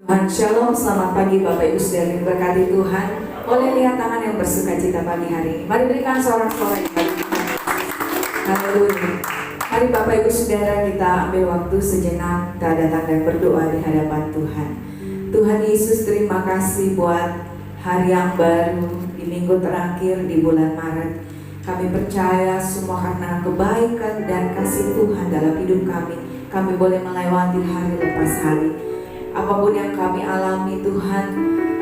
Tuhan, Shalom, selamat pagi Bapak Ibu Saudara yang berkati Tuhan. Boleh lihat tangan yang bersuka cita pagi hari ini. Mari berikan sorak-sorai bagi Tuhan. Haleluya. Mari Bapak Ibu Saudara kita ambil waktu sejenak, kita datang dan berdoa di hadapan Tuhan. Tuhan Yesus, terima kasih buat hari yang baru di minggu terakhir di bulan Maret. Kami percaya semua karena kebaikan dan kasih Tuhan dalam hidup kami boleh melewati hari lepas hari. Apapun yang kami alami Tuhan,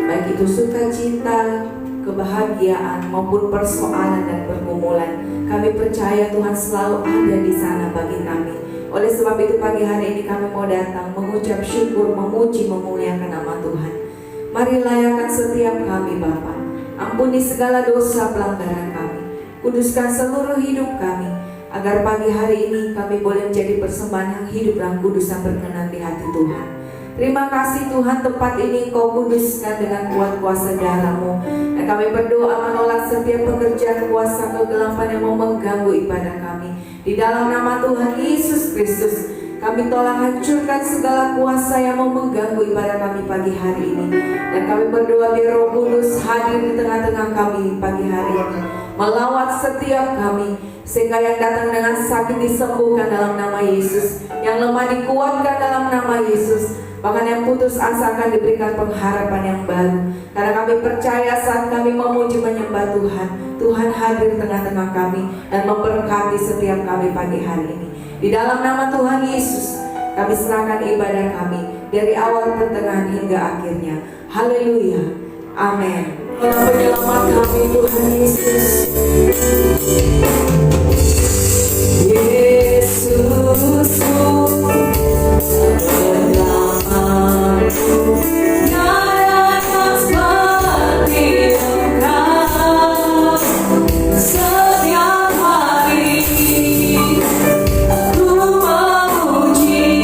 baik itu sukacita, kebahagiaan maupun persoalan dan pergumulan, kami percaya Tuhan selalu ada di sana bagi kami. Oleh sebab itu pagi hari ini kami mau datang mengucap syukur, memuji, memuliakan nama Tuhan. Mari layakan setiap kami Bapa. Ampuni segala dosa pelanggaran kami. Kuduskan seluruh hidup kami, agar pagi hari ini kami boleh menjadi persembahan yang hidup dan kudus yang berkenan di hati Tuhan. Terima kasih Tuhan, tempat ini Kau kuduskan dengan kuat kuasa darah-Mu. Dan kami berdoa menolak setiap pekerjaan kuasa kegelapan yang mau mengganggu ibadah kami. Di dalam nama Tuhan Yesus Kristus, kami tolak hancurkan segala kuasa yang mau mengganggu ibadah kami pagi hari ini. Dan kami berdoa biar Roh Kudus hadir di tengah-tengah kami pagi hari ini, melawat setiap kami, sehingga yang datang dengan sakit disembuhkan dalam nama Yesus, yang lemah dikuatkan dalam nama Yesus, bahkan yang putus asa akan diberikan pengharapan yang baru. Karena kami percaya saat kami memuji menyembah Tuhan, Tuhan hadir tengah-tengah kami dan memberkati setiap kami pagi hari ini. Di dalam nama Tuhan Yesus, kami serahkan ibadah kami dari awal, pertengahan hingga akhirnya. Haleluya. Amin. Penyelamat kami Tuhan Yesus. Yesusku, penyelamatku, tiada yang seperti Engkau. Setiap hari aku memuji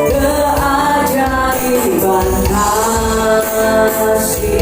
keajaiban kasih-Mu.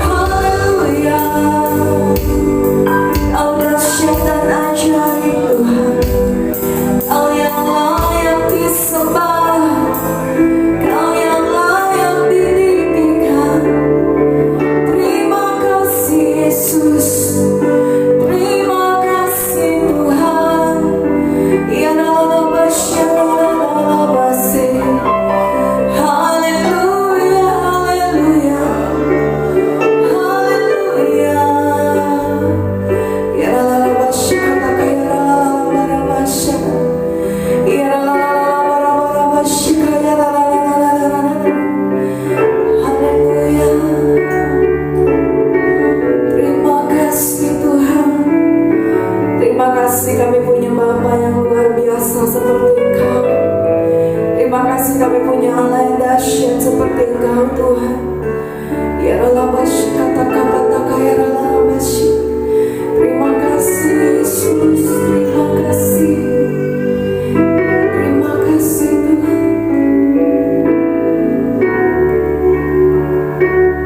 Haleluya. Kau dahsyat dan ajaib Tuhan, Kau yang layak disembah, Kau yang layak ditinggikan. Terima kasih Yesus, terima kasih Tuhan. Ya dalam basya, haleluya, haleluya, haleluya. Ya dalam basya, kata ya dalam basya, ya dalam basya, ya dalam, haleluya. Terima kasih Tuhan. Terima kasih kami punya Bapa yang luar biasa seperti Engkau. Terima kasih kami punya Allah yang dahsyat seperti Engkau Tuhan. Ya Allah basy kata-kata ya Allah basy. Terima kasih Yesus, terima kasih. Terima kasih Tuhan.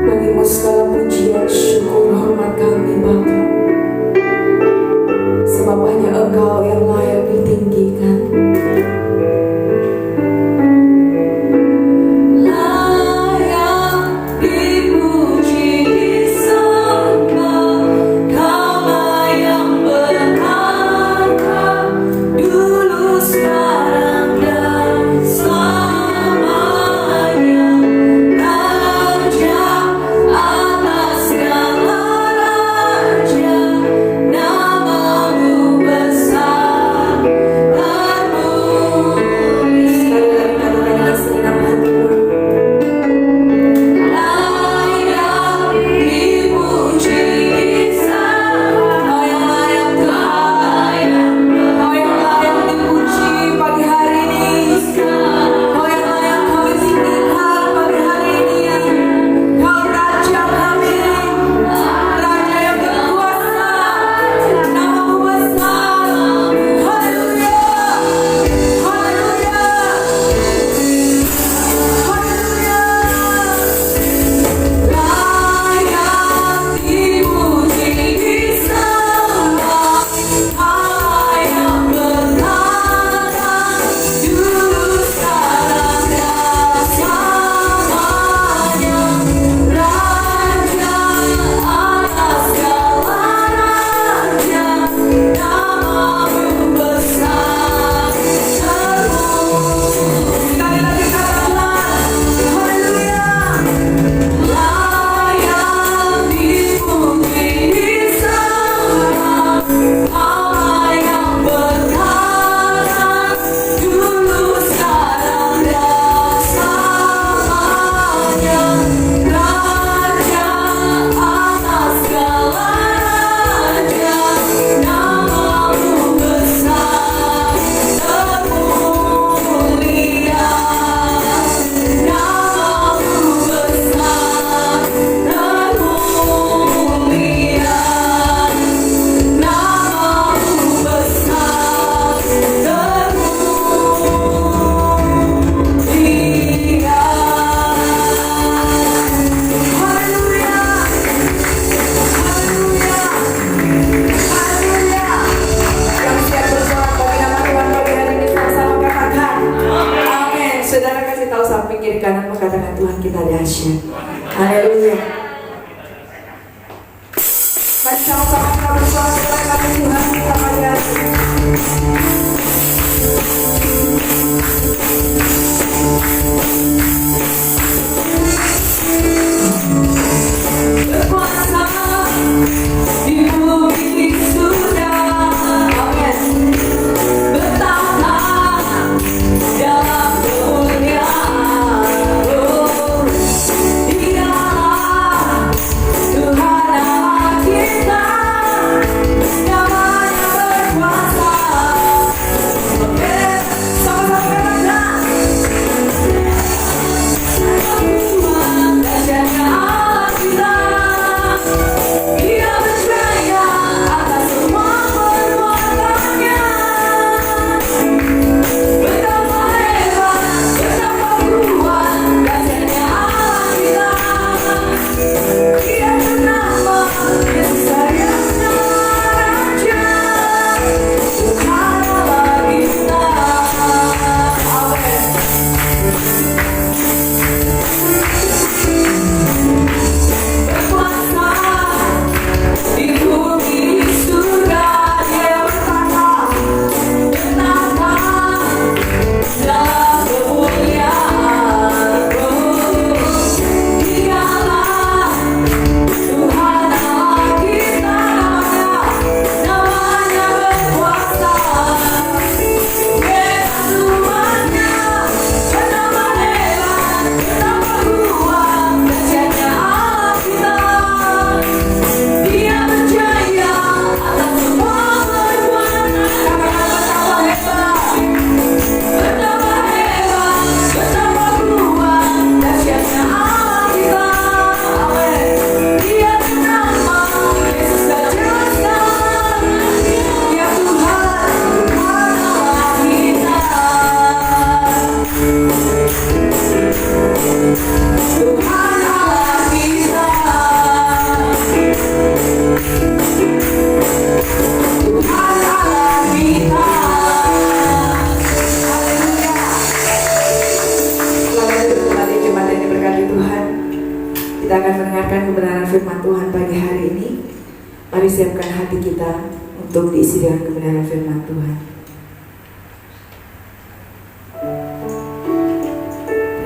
Bagimu segala pujian, syukur, hormat kami Bapa. Sebab hanya Engkau yang layak ditinggikan. Layak dipuji, disembah, Kaulah yang berkata, dulu, sekarang, dan selamanya. Raja atas segala raja, namamu besar terpuji. Sekali lagi katakan segenap hatimu. Layak dipuji, disembah, Kau yang layak Tuhan, Kau yang layak dipuji pagi hari ini, Kau yang layak kami tinggikan pagi hari ini. Kau Raja kami, Raja yang berkuasa, namamu besar. Haleluya, haleluya, haleluya. Layak dipuji, disembah, Allah yang berkata, dulu, sekarang, dan selamanya. Raja atas segala raja, namamu besar terpuji. Sekali lagi katakan, haleluya. Layak dipuji, disembah, Allah yang berkata, dulu, sekarang, dan selamanya. Raja atas segala raja, namamu besar termulia. Namamu besar termulia. Namamu besar termulia. Haleluya, haleluya, haleluya. Yang siap bersorak bagi nama Tuhan pagi hari ini sama-sama katakan amin. Saudara kasih tahu samping kiri kanan mengatakan Tuhan kita dahsyat. Haleluya. Mari sama-sama kita bersorak kami Tuhan kita pagi hari ini. Berkuasa di bumi sudah, amin. Bertahta dalam kemuliaan, Dialah Tuhan Allah kita, namanya berkuasa. Tuhan pagi hari ini. Mari siapkan hati kita untuk diisi dengan kebenaran firman Tuhan.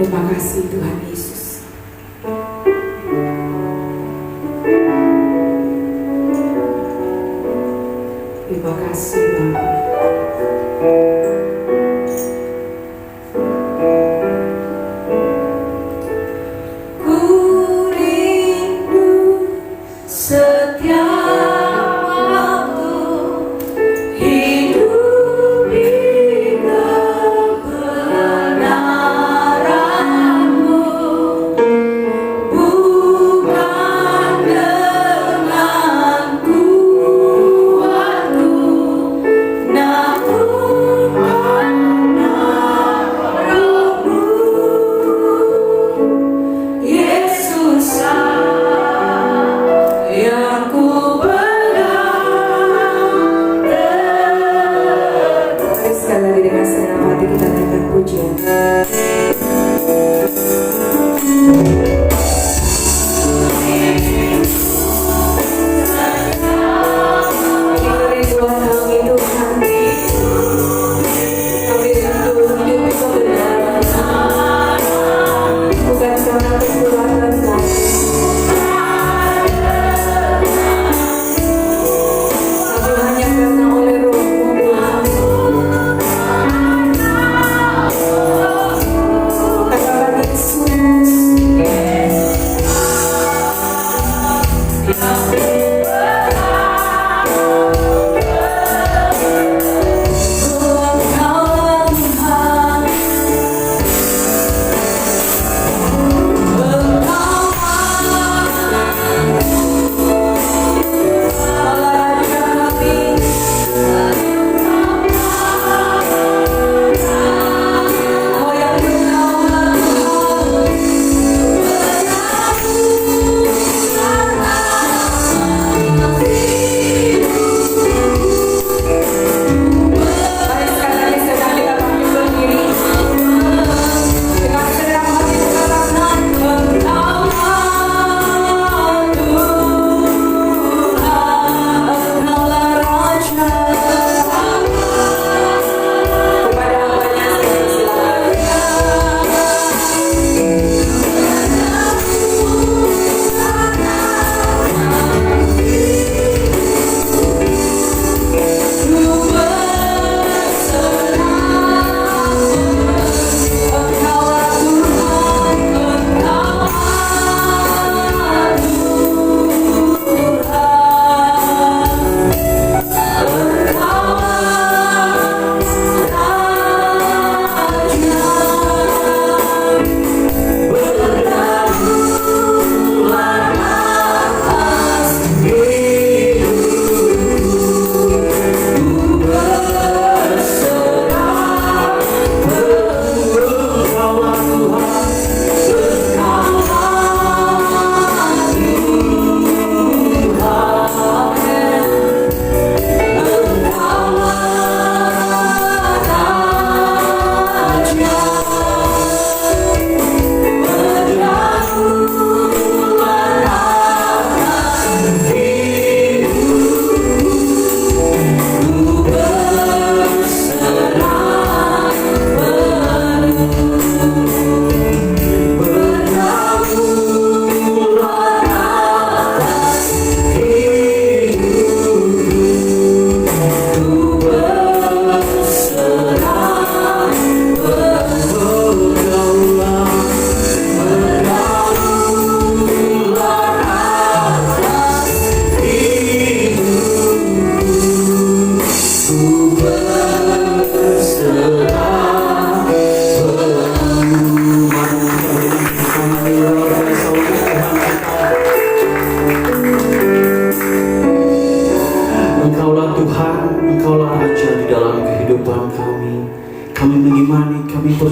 Terima kasih Tuhan Yesus. Terima kasih Bapa.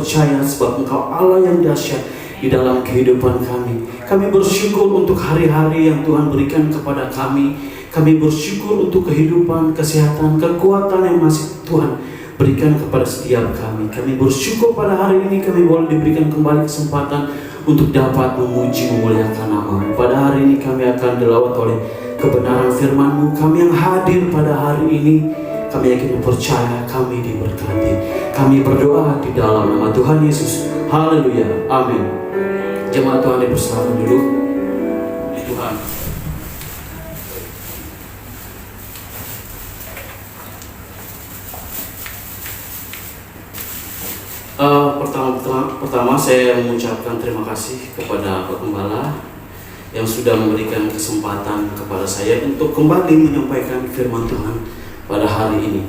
percaya sebab Engkau Allah yang dahsyat di dalam kehidupan kami. Kami bersyukur untuk hari-hari yang Tuhan berikan kepada kami. Kami bersyukur untuk kehidupan, kesehatan, kekuatan yang masih Tuhan berikan kepada setiap kami. Kami bersyukur pada hari ini kami boleh diberikan kembali kesempatan untuk dapat memuji memuliakan nama-Mu. Pada hari ini kami akan dilawat oleh kebenaran firman-Mu. Kami yang hadir pada hari ini, kami yakin percaya kami diberkati. Kami berdoa di dalam nama Tuhan Yesus. Haleluya, amin. Jemaat Tuhan dipersilakan duduk. Tuhan. Pertama saya mengucapkan terima kasih kepada Pak Gembala yang sudah memberikan kesempatan kepada saya untuk kembali menyampaikan firman Tuhan pada hari ini.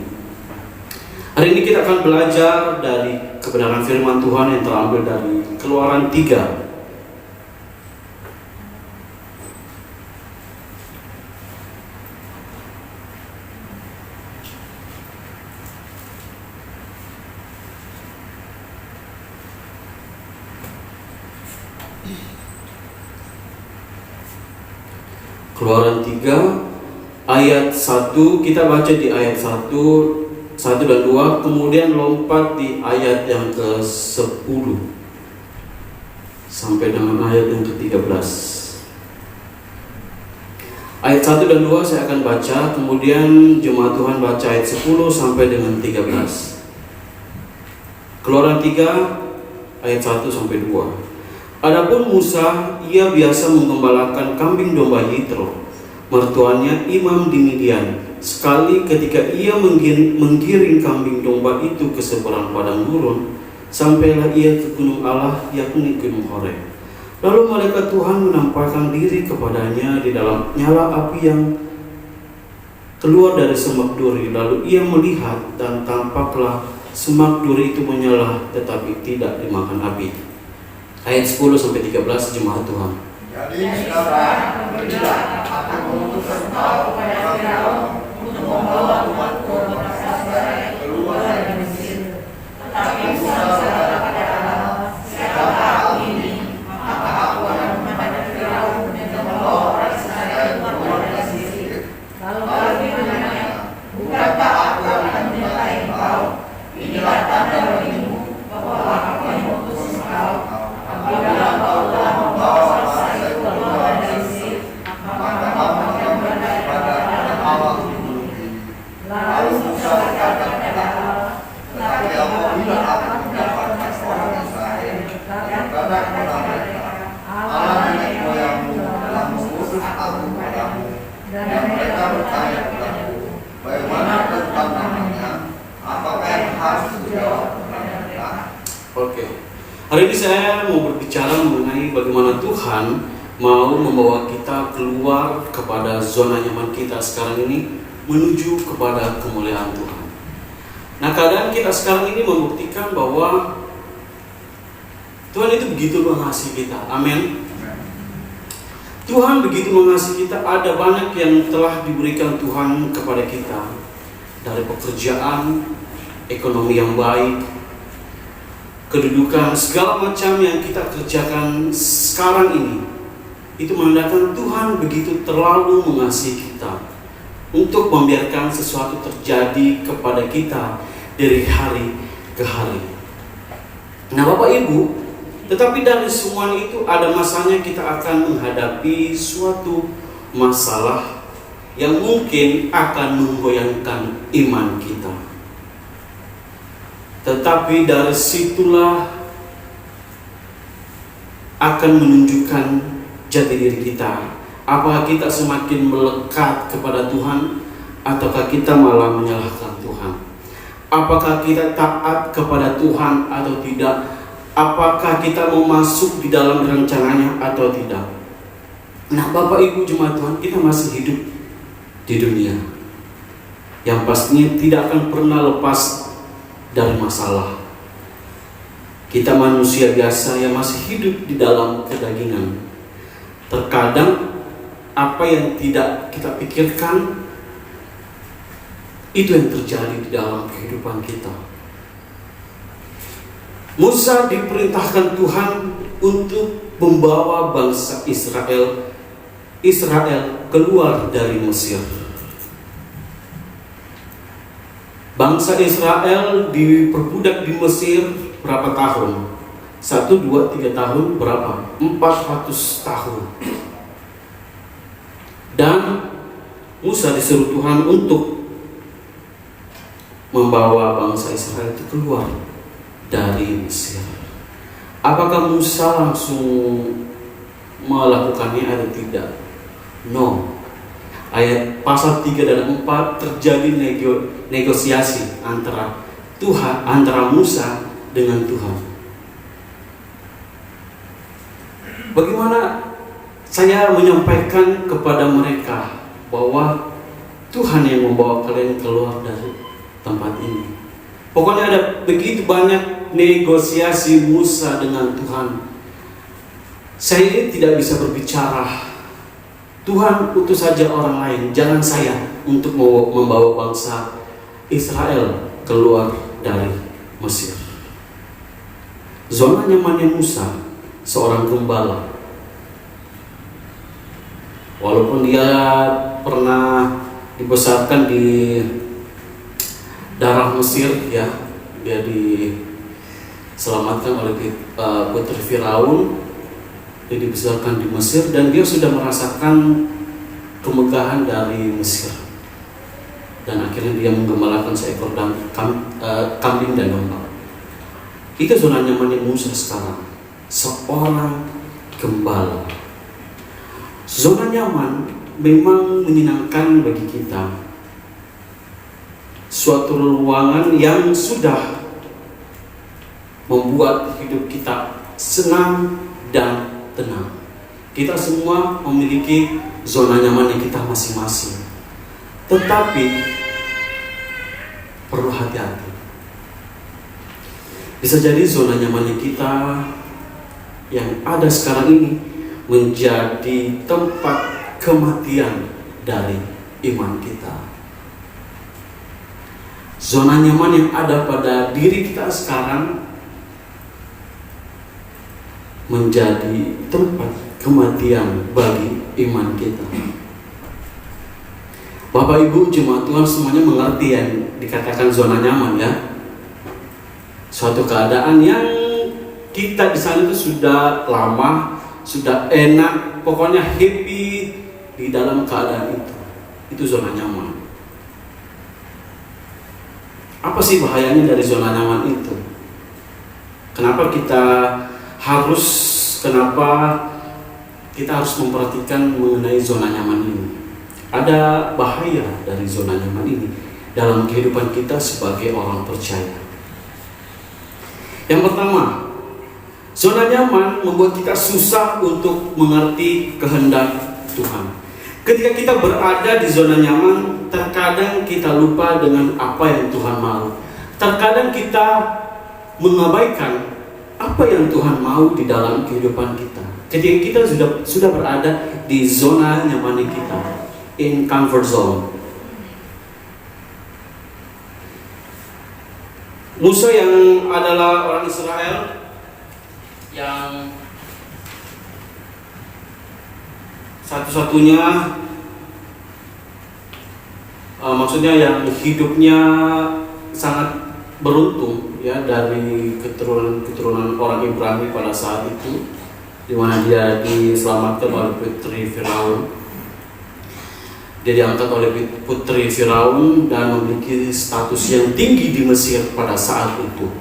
Hari ini kita akan belajar dari kebenaran firman Tuhan yang terambil dari Keluaran 3. Keluaran 3 ayat 1, kita baca di ayat 1 dan 2, kemudian lompat di ayat yang ke-10 sampai dengan ayat yang ke-13. Ayat 1 dan 2 saya akan baca, kemudian jemaat Tuhan baca ayat 10 sampai dengan 13. Keluaran 3 ayat 1 sampai 2. Adapun Musa, ia biasa menggembalakan kambing domba Yitro, mertuanya imam di Midian. Sekali ketika ia menggiring kambing domba itu ke seberang padang gurun, sampailah ia ke gunung Allah, yakni gunung Horeb. Lalu malaikat Tuhan menampakkan diri kepadanya di dalam nyala api yang keluar dari semak duri. Lalu ia melihat, dan tampaklah semak duri itu menyala tetapi tidak dimakan api. Ayat 10 sampai 13 jemaat Tuhan. Jadi sekarang berilah aku mengutus engkau kepada Firaun untuk membawa umatku Israel keluar dari Mesir. Tetapi Musa berkata kepada Allah, siapakah aku ini? Maka aku akan menghadap Firaun dan membawa orang Israel keluar dari Mesir. Lalu firman-Nya, bukankah aku akan menyertai engkau? Inilah tanda bagimu bahwa aku yang mengutus engkau. Apabila engkau telah membawa Israel keluar dari Mesir, maka kamu akan berada pada Allah menurut. Lalu Musa berkata kepada Allah, tetapi apabila aku mendapatkan orang Israel, berkata kepada mereka, Allah nenek moyangmu telah mengutus aku kepadamu, dan mereka bertanya kepadaku, bagaimana tentang namanya? Apakah yang harus dijawab kepada mereka? Oke. Hari ini saya mau berbicara mengenai bagaimana Tuhan mau membawa kita keluar kepada zona nyaman kita sekarang ini menuju kepada kemuliaan Tuhan. Nah, keadaan kita sekarang ini membuktikan bahwa Tuhan itu begitu mengasihi kita. Amin. Tuhan begitu mengasihi kita. Ada banyak yang telah diberikan Tuhan kepada kita, dari pekerjaan, ekonomi yang baik, kedudukan, segala macam yang kita kerjakan sekarang ini. Itu menandakan Tuhan begitu terlalu mengasihi kita untuk membiarkan sesuatu terjadi kepada kita dari hari ke hari. Nah Bapak Ibu, tetapi dari semua itu ada masanya kita akan menghadapi suatu masalah yang mungkin akan menggoyangkan iman kita. Tetapi dari situlah akan menunjukkan jati diri kita. Apakah kita semakin melekat kepada Tuhan, ataukah kita malah menyalahkan Tuhan? Apakah kita taat kepada Tuhan atau tidak? Apakah kita mau masuk di dalam rencananya atau tidak? Nah Bapak Ibu jemaat Tuhan, kita masih hidup di dunia yang pastinya tidak akan pernah lepas dari masalah. Kita manusia biasa yang masih hidup di dalam kedagingan. Terkadang apa yang tidak kita pikirkan itu yang terjadi di dalam kehidupan kita. Musa diperintahkan Tuhan untuk membawa bangsa Israel keluar dari Mesir. Bangsa Israel diperbudak di Mesir berapa tahun? 1, 2, 3 tahun berapa? 400 tahun. Dan Musa disuruh Tuhan untuk membawa bangsa Israel itu keluar dari Mesir. Apakah Musa langsung melakukannya atau tidak? No. Ayat pasal 3 dan 4 terjadi negosiasi antara Musa dengan Tuhan. Bagaimana saya menyampaikan kepada mereka bahwa Tuhan yang membawa kalian keluar dari tempat ini. Pokoknya ada begitu banyak negosiasi Musa dengan Tuhan. Saya ini tidak bisa berbicara. Tuhan utus saja orang lain, jangan saya untuk membawa bangsa Israel keluar dari Mesir. Zona nyamannya Musa, seorang gembala. Walaupun dia pernah dibesarkan di darah Mesir, ya, dia diselamatkan oleh putri Firaun, dia dibesarkan di Mesir dan dia sudah merasakan kemegahan dari Mesir. Dan akhirnya dia menggembalakan seekor kambing dan domba. Itu zona nyamannya Musa sekarang, seorang gembala. Zona nyaman memang menyenangkan bagi kita. Suatu ruangan yang sudah membuat hidup kita senang dan tenang. Kita semua memiliki zona nyamannya kita masing-masing. Tetapi perlu hati-hati. Bisa jadi zona nyamannya kita yang ada sekarang ini menjadi tempat kematian dari iman kita. Zona nyaman yang ada pada diri kita sekarang menjadi tempat kematian bagi iman kita. Bapak Ibu jemaat Tuhan semuanya mengerti yang dikatakan zona nyaman, ya. Suatu keadaan yang kita di sana itu sudah lama, sudah enak, pokoknya happy di dalam keadaan itu. Itu zona nyaman. Apa sih bahayanya dari zona nyaman itu? Kenapa kita harus memperhatikan mengenai zona nyaman ini? Ada bahaya dari zona nyaman ini dalam kehidupan kita sebagai orang percaya. Yang pertama, zona nyaman membuat kita susah untuk mengerti kehendak Tuhan. Ketika kita berada di zona nyaman, terkadang kita lupa dengan apa yang Tuhan mau. Terkadang kita mengabaikan apa yang Tuhan mau di dalam kehidupan kita. Ketika kita sudah berada di zona nyaman kita, in comfort zone. Musa yang adalah orang Israel yang satu-satunya maksudnya yang hidupnya sangat beruntung, ya, dari keturunan orang Ibrani pada saat itu, di mana dia diselamatkan oleh putri Firaun. Dia diangkat oleh putri Firaun dan memiliki status yang tinggi di Mesir pada saat itu.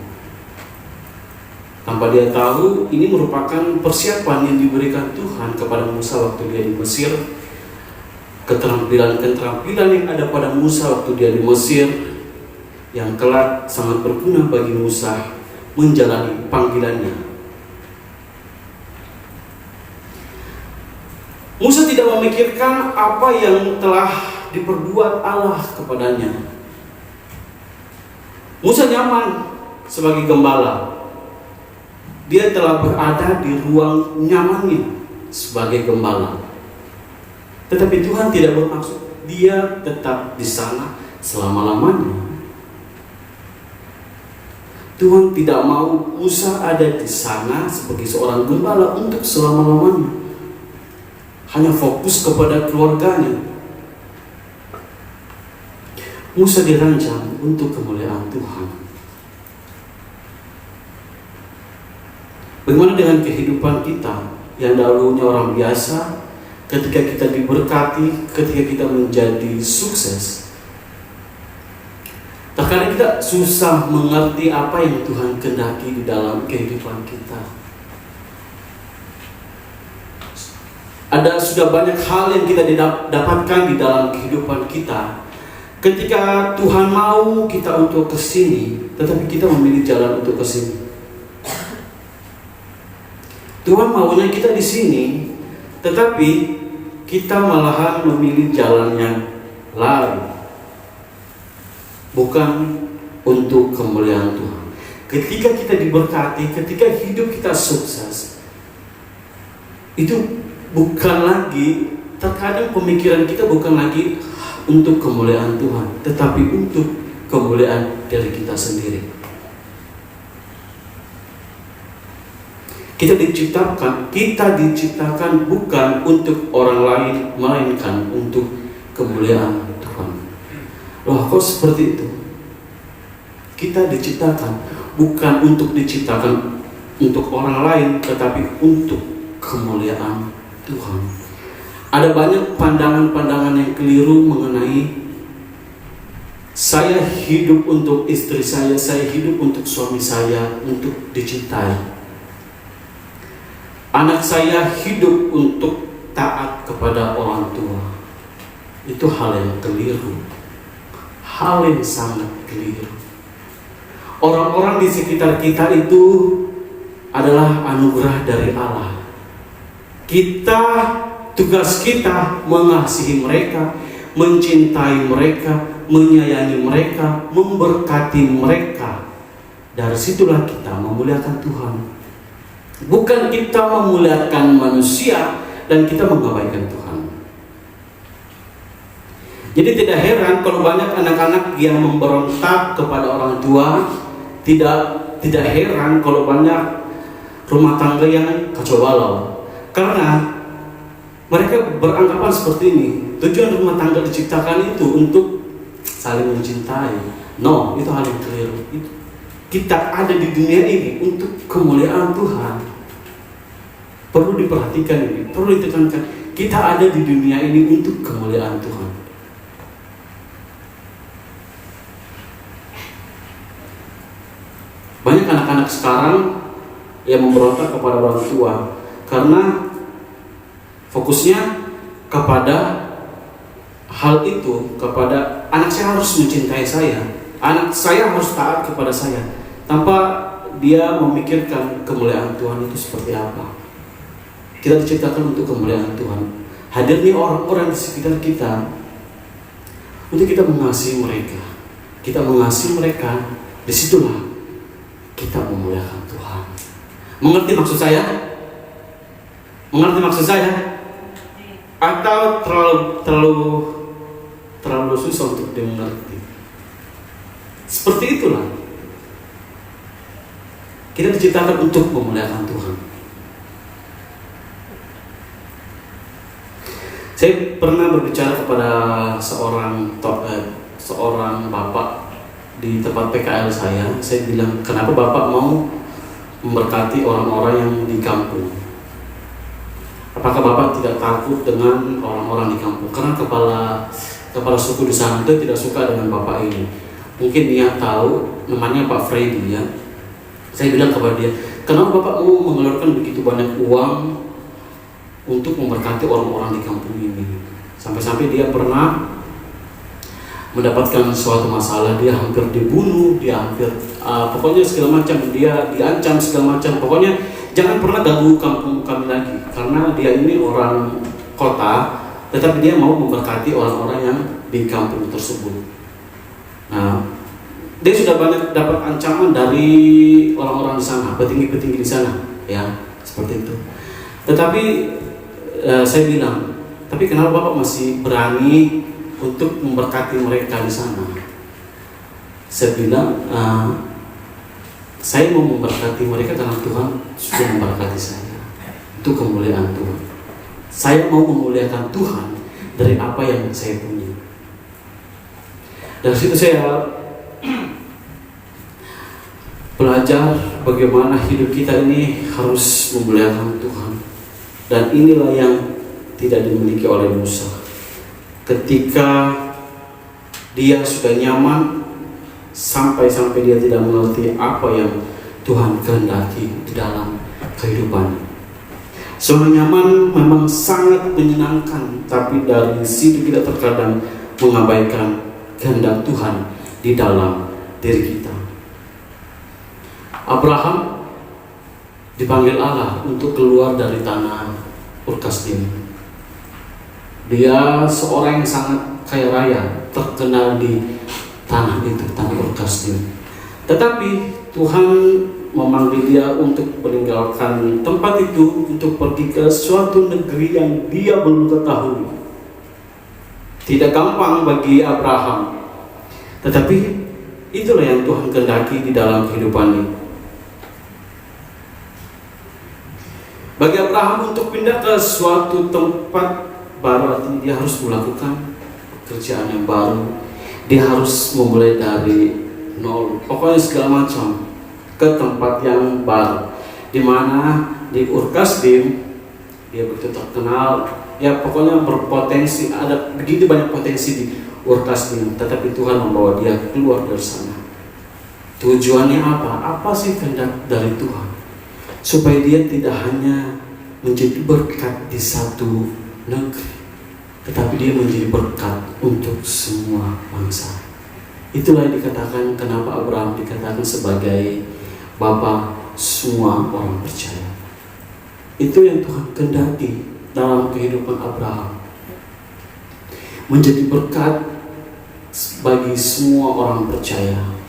Tanpa dia tahu, ini merupakan persiapan yang diberikan Tuhan kepada Musa waktu dia di Mesir. Keterampilan yang ada pada Musa waktu dia di Mesir, yang kelak sangat berguna bagi Musa menjalani panggilannya. Musa tidak memikirkan apa yang telah diperbuat Allah kepadanya. Musa nyaman sebagai gembala. Dia telah berada di ruang nyamannya sebagai gembala. Tetapi Tuhan tidak bermaksud dia tetap di sana selama-lamanya. Tuhan tidak mau Musa ada di sana sebagai seorang gembala untuk selama-lamanya. Hanya fokus kepada keluarganya. Musa dirancang untuk kemuliaan Tuhan. Bagaimana dengan kehidupan kita yang dahulunya orang biasa, ketika kita diberkati, ketika kita menjadi sukses? Terkadang kita susah mengerti apa yang Tuhan kehendaki di dalam kehidupan kita. Ada sudah banyak hal yang kita dapatkan di dalam kehidupan kita. Ketika Tuhan mau kita untuk ke sini, tetapi kita memilih jalan untuk ke sini. Tuhan maunya kita di sini, tetapi kita malahan memilih jalan yang lain, bukan untuk kemuliaan Tuhan. Ketika kita diberkati, ketika hidup kita sukses, itu bukan lagi, terkadang pemikiran kita bukan lagi untuk kemuliaan Tuhan, tetapi untuk kemuliaan dari kita sendiri. Kita diciptakan bukan untuk orang lain, melainkan untuk kemuliaan Tuhan. Loh, kok seperti itu? Kita diciptakan bukan untuk diciptakan untuk orang lain, tetapi untuk kemuliaan Tuhan. Ada banyak pandangan-pandangan yang keliru mengenai saya hidup untuk istri saya hidup untuk suami saya, untuk dicintai. Anak saya hidup untuk taat kepada orang tua. Itu hal yang keliru, hal yang sangat keliru. Orang-orang di sekitar kita itu adalah anugerah dari Allah. Tugas kita mengasihi mereka, mencintai mereka, menyayangi mereka, memberkati mereka. Dari situlah kita memuliakan Tuhan. Bukan kita memuliakan manusia dan kita mengabaikan Tuhan. Jadi tidak heran kalau banyak anak-anak yang memberontak kepada orang tua. Tidak heran kalau banyak rumah tangga yang kacau balau. Karena mereka beranggapan seperti ini. Tujuan rumah tangga diciptakan itu untuk saling mencintai. No, itu hal yang keliru. Kita ada di dunia ini untuk kemuliaan Tuhan. Perlu diperhatikan ini, perlu ditekankan. Kita ada di dunia ini untuk kemuliaan Tuhan. Banyak anak-anak sekarang yang memberontak kepada orang tua karena fokusnya kepada hal itu, kepada anak saya harus mencintai saya, anak saya harus taat kepada saya, tanpa dia memikirkan kemuliaan Tuhan itu seperti apa. Kita diciptakan untuk kemuliaan Tuhan. Hadirnya orang-orang di sekitar kita untuk kita mengasihi mereka. Kita mengasihi mereka, disitulah kita memuliakan Tuhan. Mengerti maksud saya? Mengerti maksud saya? Atau terlalu susah untuk dimengerti? Seperti itulah. Kita diciptakan untuk memuliakan Tuhan. Saya pernah berbicara kepada seorang bapak di tempat PKL saya. Saya bilang, kenapa bapak mau memberkati orang-orang yang di kampung? Apakah bapak tidak takut dengan orang-orang di kampung? Karena kepala suku di sana itu tidak suka dengan bapak ini. Mungkin dia tahu, namanya Pak Freddy ya. Saya bilang kepada dia, kenapa bapak mau mengeluarkan begitu banyak uang untuk memberkati orang-orang di kampung ini? Sampai-sampai dia pernah mendapatkan suatu masalah, dia hampir dibunuh, pokoknya segala macam, dia diancam segala macam. Pokoknya jangan pernah ganggu kampung kami lagi, karena dia ini orang kota, tetapi dia mau memberkati orang-orang yang di kampung tersebut. Nah, dia sudah banyak dapat ancaman dari orang-orang di sana, petinggi-petinggi di sana, ya seperti itu. Tetapi saya bilang, tapi kenapa bapak masih berani untuk memberkati mereka di sana? Saya bilang, saya mau memberkati mereka karena Tuhan sudah memberkati saya. Itu kemuliaan Tuhan. Saya mau memuliakan Tuhan dari apa yang saya punya. Dari situ saya belajar bagaimana hidup kita ini harus memuliakan Tuhan. Dan inilah yang tidak dimiliki oleh Musa. Ketika dia sudah nyaman, sampai-sampai dia tidak mengerti apa yang Tuhan kehendaki di dalam kehidupannya. Zona nyaman memang sangat menyenangkan, tapi dari situ kita terkadang mengabaikan kehendak Tuhan di dalam diri kita. Abraham dipanggil Allah untuk keluar dari tanah Ur Kasdim. Dia seorang yang sangat kaya raya, terkenal di tanah itu, tanah Ur Kasdim. Tetapi Tuhan memanggil dia untuk meninggalkan tempat itu, untuk pergi ke suatu negeri yang dia belum ketahui. Tidak gampang bagi Abraham, tetapi itulah yang Tuhan kehendaki di dalam kehidupannya. Bagi Abraham untuk pindah ke suatu tempat baru, artinya dia harus melakukan pekerjaan yang baru. Dia harus memulai dari nol, pokoknya segala macam, ke tempat yang baru, di mana di Ur Kasdim dia begitu terkenal, ya pokoknya berpotensi, ada begitu banyak potensi di Ur Kasdim. Tetapi Tuhan membawa dia keluar dari sana. Tujuannya apa? Apa sih kehendak dari Tuhan? Supaya dia tidak hanya menjadi berkat di satu negeri, tetapi dia menjadi berkat untuk semua bangsa. Itulah yang dikatakan kenapa Abraham dikatakan sebagai bapa semua orang percaya. Itu yang Tuhan kehendaki dalam kehidupan Abraham, menjadi berkat bagi semua orang percaya.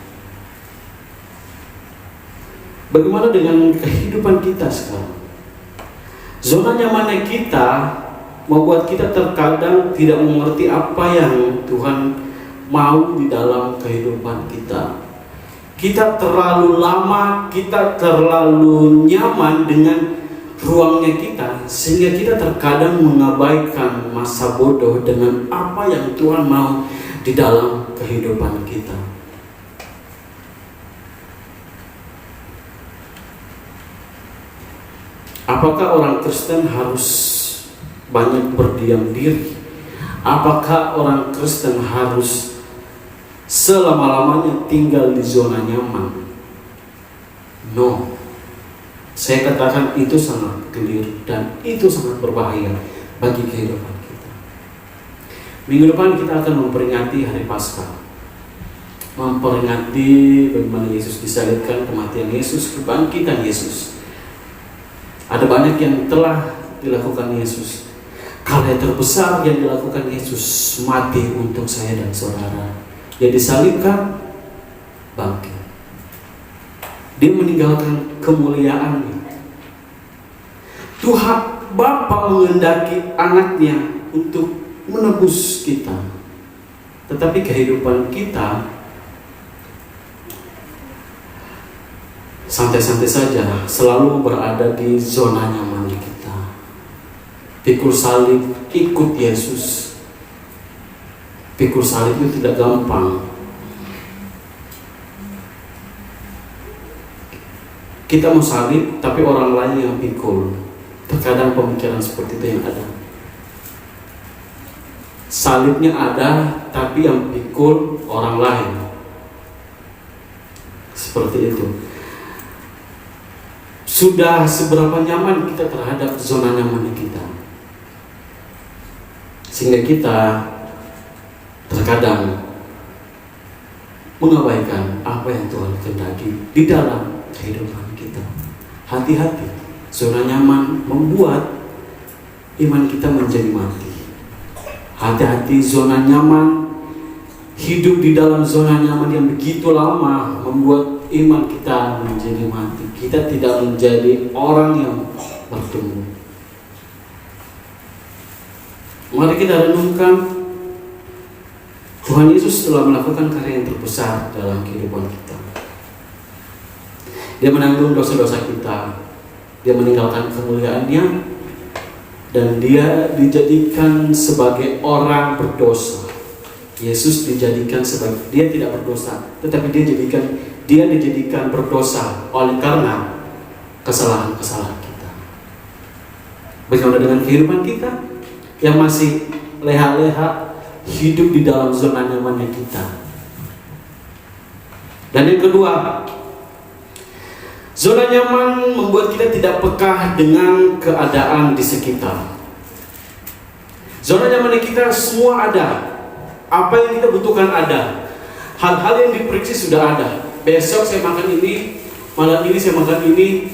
Bagaimana dengan kehidupan kita sekarang? Zona nyaman kita membuat kita terkadang tidak mengerti apa yang Tuhan mau di dalam kehidupan kita. Kita terlalu lama, kita terlalu nyaman dengan ruangnya kita, sehingga kita terkadang mengabaikan masa bodoh dengan apa yang Tuhan mau di dalam kehidupan kita. Apakah orang Kristen harus banyak berdiam diri? Apakah orang Kristen harus selama-lamanya tinggal di zona nyaman? No. Saya katakan itu sangat keliru dan itu sangat berbahaya bagi kehidupan kita. Minggu depan kita akan memperingati Hari Paskah, memperingati bagaimana Yesus disalibkan, kematian Yesus, kebangkitan Yesus. Ada banyak yang telah dilakukan Yesus. Karya terbesar yang dilakukan Yesus, mati untuk saya dan saudara. Dia disalibkan, bangkit. Dia meninggalkan kemuliaannya. Tuhan Bapa menghendaki anaknya untuk menebus kita. Tetapi kehidupan kita santai-santai saja, selalu berada di zona nyaman kita. Pikul salib, ikut Yesus. Pikul salib itu tidak gampang. Kita mau salib, tapi orang lain yang pikul. Terkadang pemikiran seperti itu yang ada. Salibnya ada, tapi yang pikul orang lain. Seperti itu. Sudah seberapa nyaman kita terhadap zona nyaman kita, sehingga kita terkadang mengabaikan apa yang Tuhan kehendaki di dalam kehidupan kita. Hati-hati, zona nyaman membuat iman kita menjadi mati. Hati-hati, zona nyaman, hidup di dalam zona nyaman yang begitu lama membuat iman kita menjadi mati. Kita tidak menjadi orang yang bertumbuh. Mari kita renungkan, Tuhan Yesus telah melakukan karya yang terbesar dalam kehidupan kita. Dia menanggung dosa-dosa kita. Dia meninggalkan kemuliaannya, dan dia dijadikan sebagai orang berdosa. Yesus dijadikan sebagai, dia tidak berdosa, tetapi dia dia dijadikan berdosa oleh karena kesalahan-kesalahan kita. Bagaimana dengan kehidupan kita yang masih leha-leha hidup di dalam zona nyamannya kita? Dan yang kedua, zona nyaman membuat kita tidak peka dengan keadaan di sekitar. Zona nyaman kita semua ada. Apa yang kita butuhkan ada. Hal-hal yang diperiksi sudah ada. Besok saya makan ini, malam ini saya makan ini.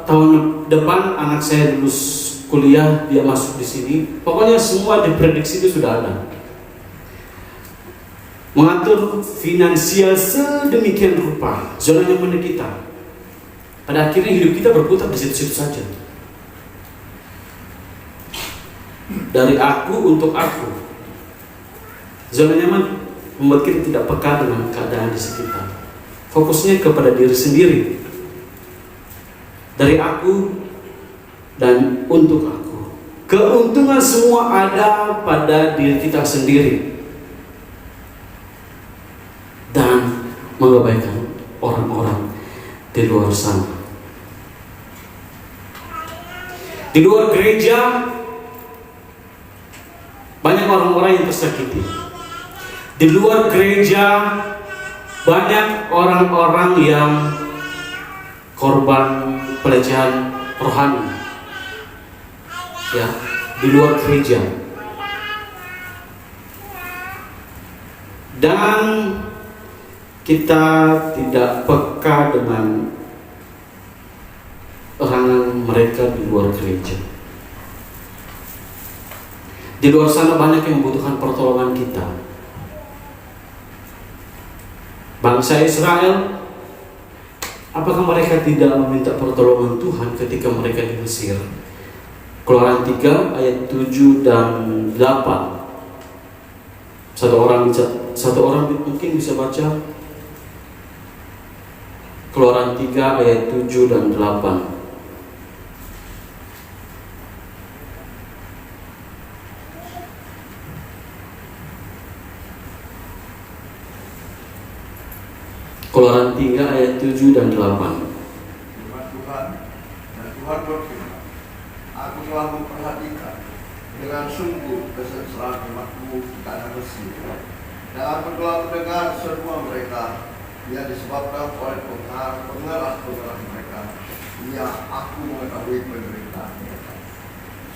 Tahun depan anak saya lulus kuliah, dia masuk di sini. Pokoknya semua diprediksi itu sudah ada. Mengatur finansial sedemikian rupa, zona nyaman kita. Pada akhirnya hidup kita berputar di situ-situ saja. Dari aku untuk aku. Zona nyaman membuat kita tidak peka dengan keadaan di sekitar. Fokusnya kepada diri sendiri. Dari aku dan untuk aku. Keuntungan semua ada pada diri kita sendiri. Dan mengabaikan orang-orang di luar sana. Di luar gereja banyak orang-orang yang tersakiti. Di luar gereja banyak orang-orang yang korban pelecehan rohani. Ya, di luar gereja. Dan kita tidak peka dengan orang mereka di luar gereja. Di luar sana banyak yang membutuhkan pertolongan kita. Bangsa Israel, apakah mereka tidak meminta pertolongan Tuhan ketika mereka di Mesir? Keluaran 3 ayat 7 dan 8. Satu orang mungkin bisa baca. Keluaran 3 ayat 7 dan 8. Keluaran 3 ayat 7 dan 8. Firman Tuhan, dan Tuhan berfirman, aku telah memperhatikan dengan sungguh kesengsaraan umatku di tanah Mesir, dan aku telah mendengar seruan mereka yang disebabkan oleh pengarah-pengarah mereka. Ya, aku mengetahui penderitaan mereka.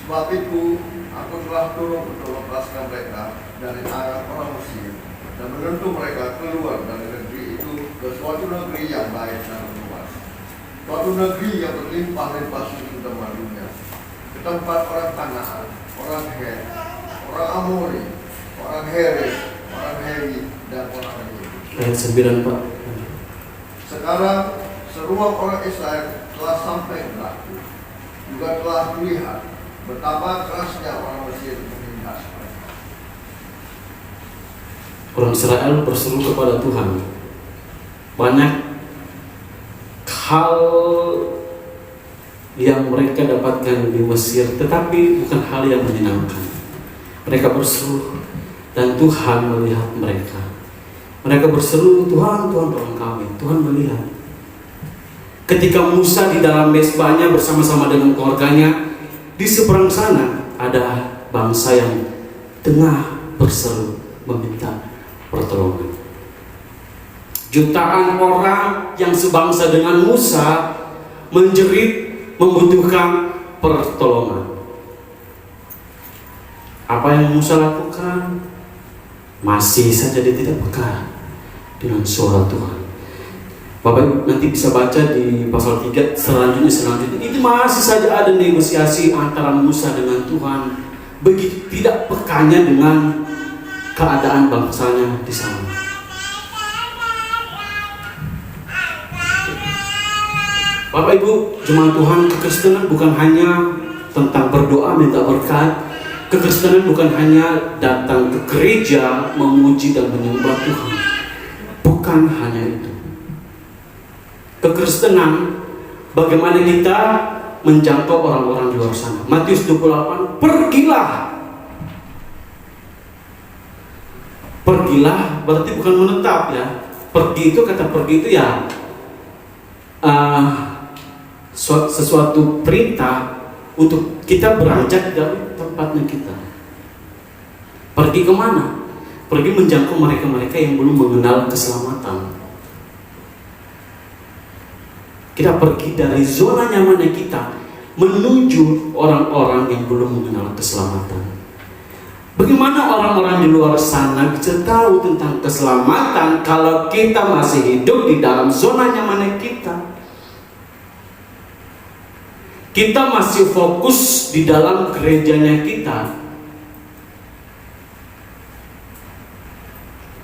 Sebab itu, aku telah turun untuk melepaskan mereka dari tangan orang Mesir dan menuntun mereka keluar dari negeri itu ke suatu negeri yang baik dan luas, suatu negeri yang berlimpah-limpah susu dan madunya, ke tempat orang Kanaan, orang Het, orang Amori, orang Heres, orang Hewi, dan orang Yebus. Ayat 9, Pak. Sekarang seruan orang Israel telah sampai kelaku, juga telah kulihat betapa kerasnya orang Mesir menindas mereka. Orang Israel berseru kepada Tuhan. Banyak hal yang mereka dapatkan di Mesir, tetapi bukan hal yang menyenangkan. Mereka berseru dan Tuhan melihat mereka. Mereka berseru, Tuhan, Tuhan tolong kami. Tuhan melihat. Ketika Musa di dalam mesbahnya bersama-sama dengan keluarganya, di seberang sana ada bangsa yang tengah berseru meminta pertolongan. Jutaan orang yang sebangsa dengan Musa menjerit membutuhkan pertolongan. Apa yang Musa lakukan? Masih saja dia tidak peka dengan suara Tuhan. Bapak nanti bisa baca di pasal 3 selanjutnya. Itu masih saja ada negosiasi antara Musa dengan Tuhan. Begitu tidak pekanya dengan keadaan bangsanya di sana. Bapak Ibu, jemaat Tuhan, kekristenan bukan hanya tentang berdoa minta berkat. Kekristenan bukan hanya datang ke gereja memuji dan menyembah Tuhan. Bukan hanya itu. Kekristenan bagaimana kita menjangkau orang-orang di luar sana. Matius 28, pergilah. Pergilah berarti bukan menetap ya. Pergi itu, kata pergi itu ya sesuatu perintah untuk kita beranjak dari tempatnya kita. Pergi kemana? Pergi menjangkau mereka-mereka yang belum mengenal keselamatan. Kita pergi dari zona nyamannya kita menuju orang-orang yang belum mengenal keselamatan. Bagaimana orang-orang di luar sana bisa tahu tentang keselamatan kalau kita masih hidup di dalam zona nyamannya kita? Kita masih fokus di dalam gerejanya kita.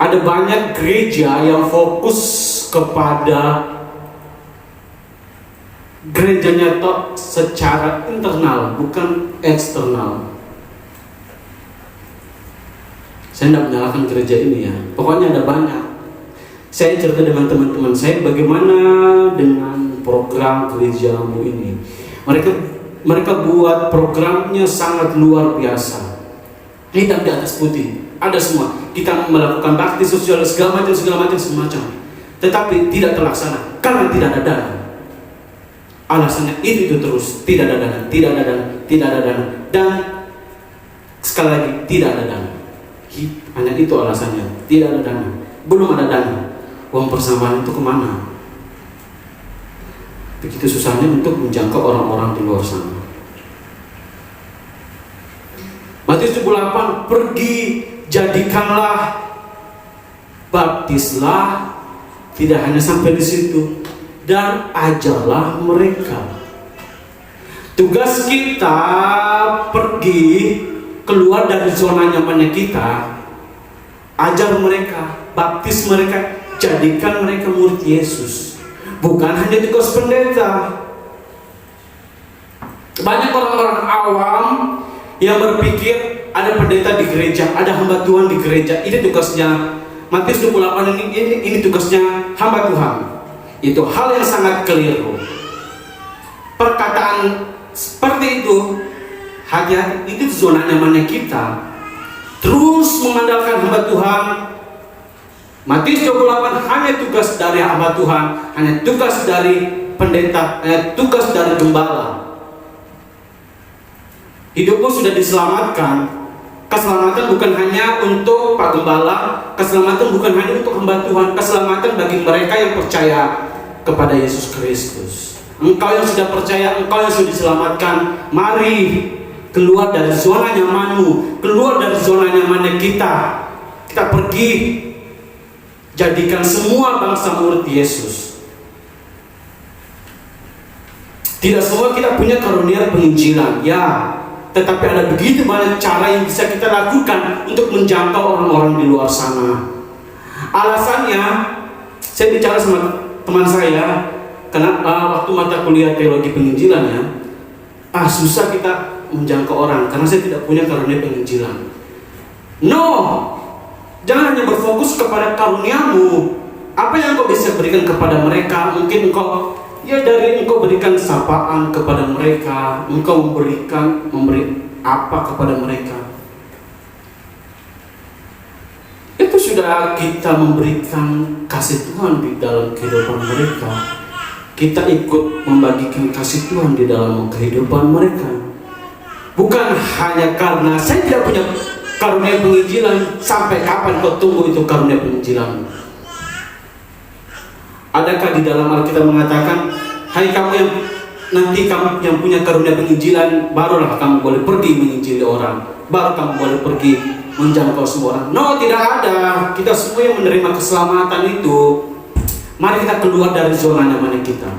Ada banyak gereja yang fokus kepada gerejanya secara internal, bukan eksternal. Saya tidak menyalahkan gereja ini ya. Pokoknya ada banyak. Saya cerita dengan teman-teman saya bagaimana dengan program gerejamu ini. Mereka buat programnya sangat luar biasa. Hitam di atas putih. Ada semua. Kita melakukan bakti sosial segala macam semacam. Tetapi tidak terlaksana karena tidak ada dana. Alasannya itu terus, tidak ada dana, dan sekali lagi tidak ada dana. Hanya itu alasannya, tidak ada dana, belum ada dana. Uang persembahan itu kemana? Begitu susahnya untuk menjangkau orang-orang di luar sana. Matius 28, pergi, jadikanlah, baptislah, tidak hanya sampai di situ, dan ajarlah mereka. Tugas kita pergi keluar dari zona nyamannya kita, ajar mereka, baptis mereka, jadikan mereka murid Yesus. Bukan hanya tugas pendeta. Banyak orang-orang awam yang berpikir ada pendeta di gereja, ada hamba Tuhan di gereja. Ini tugasnya. Matius 28 ini tugasnya hamba Tuhan. Itu hal yang sangat keliru. Perkataan seperti itu, hati-hati, itu zona nyamannya kita. Terus mengandalkan hamba Tuhan. Matius 28 hanya tugas dari hamba Tuhan, hanya tugas dari pendeta, tugas dari gembala. Hidupmu sudah diselamatkan. Keselamatan bukan hanya untuk Pak Gembala, keselamatan bukan hanya untuk hamba Tuhan, keselamatan bagi mereka yang percaya kepada Yesus Kristus. Engkau yang sudah percaya, engkau yang sudah diselamatkan, mari keluar dari zona nyamanmu, keluar dari zona nyamannya kita. Kita pergi, jadikan semua bangsa murid Yesus. Tidak semua kita punya karunia penginjilan, ya. Tetapi ada begitu banyak cara yang bisa kita lakukan untuk menjangkau orang-orang di luar sana. Alasannya, saya bicara sama teman saya, karena waktu mata kuliah teologi penginjilan ya, susah kita menjangkau orang karena saya tidak punya karunia penginjilan. No, jangan hanya berfokus kepada karuniamu. Apa yang kau bisa berikan kepada mereka? Mungkin engkau dari engkau berikan sapaan kepada mereka, engkau memberi apa kepada mereka. Itu sudah kita memberikan kasih Tuhan di dalam kehidupan mereka. Kita ikut membagikan kasih Tuhan di dalam kehidupan mereka. Bukan hanya karena saya tidak punya karunia penginjilan. Sampai kapan kau tunggu itu karunia penginjilan? Adakah di dalam Alkitab mengatakan, hai kamu yang nanti kamu yang punya karunia penginjilan, barulah kamu boleh pergi menginjili orang, baru kamu boleh pergi menjangkau semua orang? No, tidak ada. Kita semua yang menerima keselamatan itu, mari kita keluar dari zona nyaman kita.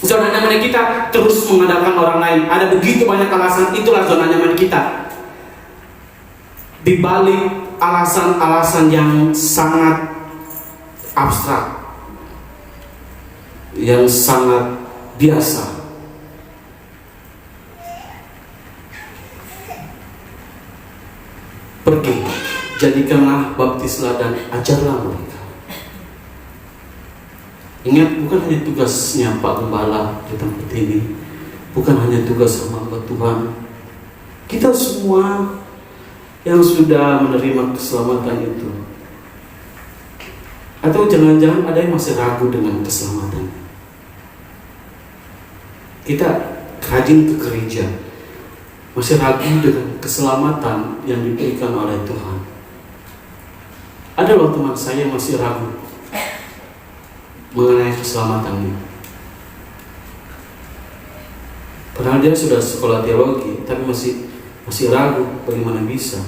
Zona nyaman kita terus mengandalkan orang lain. Ada begitu banyak alasan, itulah zona nyaman kita. Di balik alasan-alasan yang sangat abstrak, yang sangat biasa, pergi, jadikanlah, baptislah, dan ajarlah mereka. Ingat, bukan hanya tugasnya Pak Gembala di tempat ini, bukan hanya tugas hamba Tuhan. Kita semua yang sudah menerima keselamatan itu, Atau jangan-jangan ada yang masih ragu dengan keselamatan. Kita rajin ke gereja, masih ragu dengan keselamatan yang diberikan oleh Tuhan. Ada loh teman saya yang masih ragu mengenai keselamatannya. Padahal dia sudah sekolah teologi, tapi masih ragu bagaimana bisa.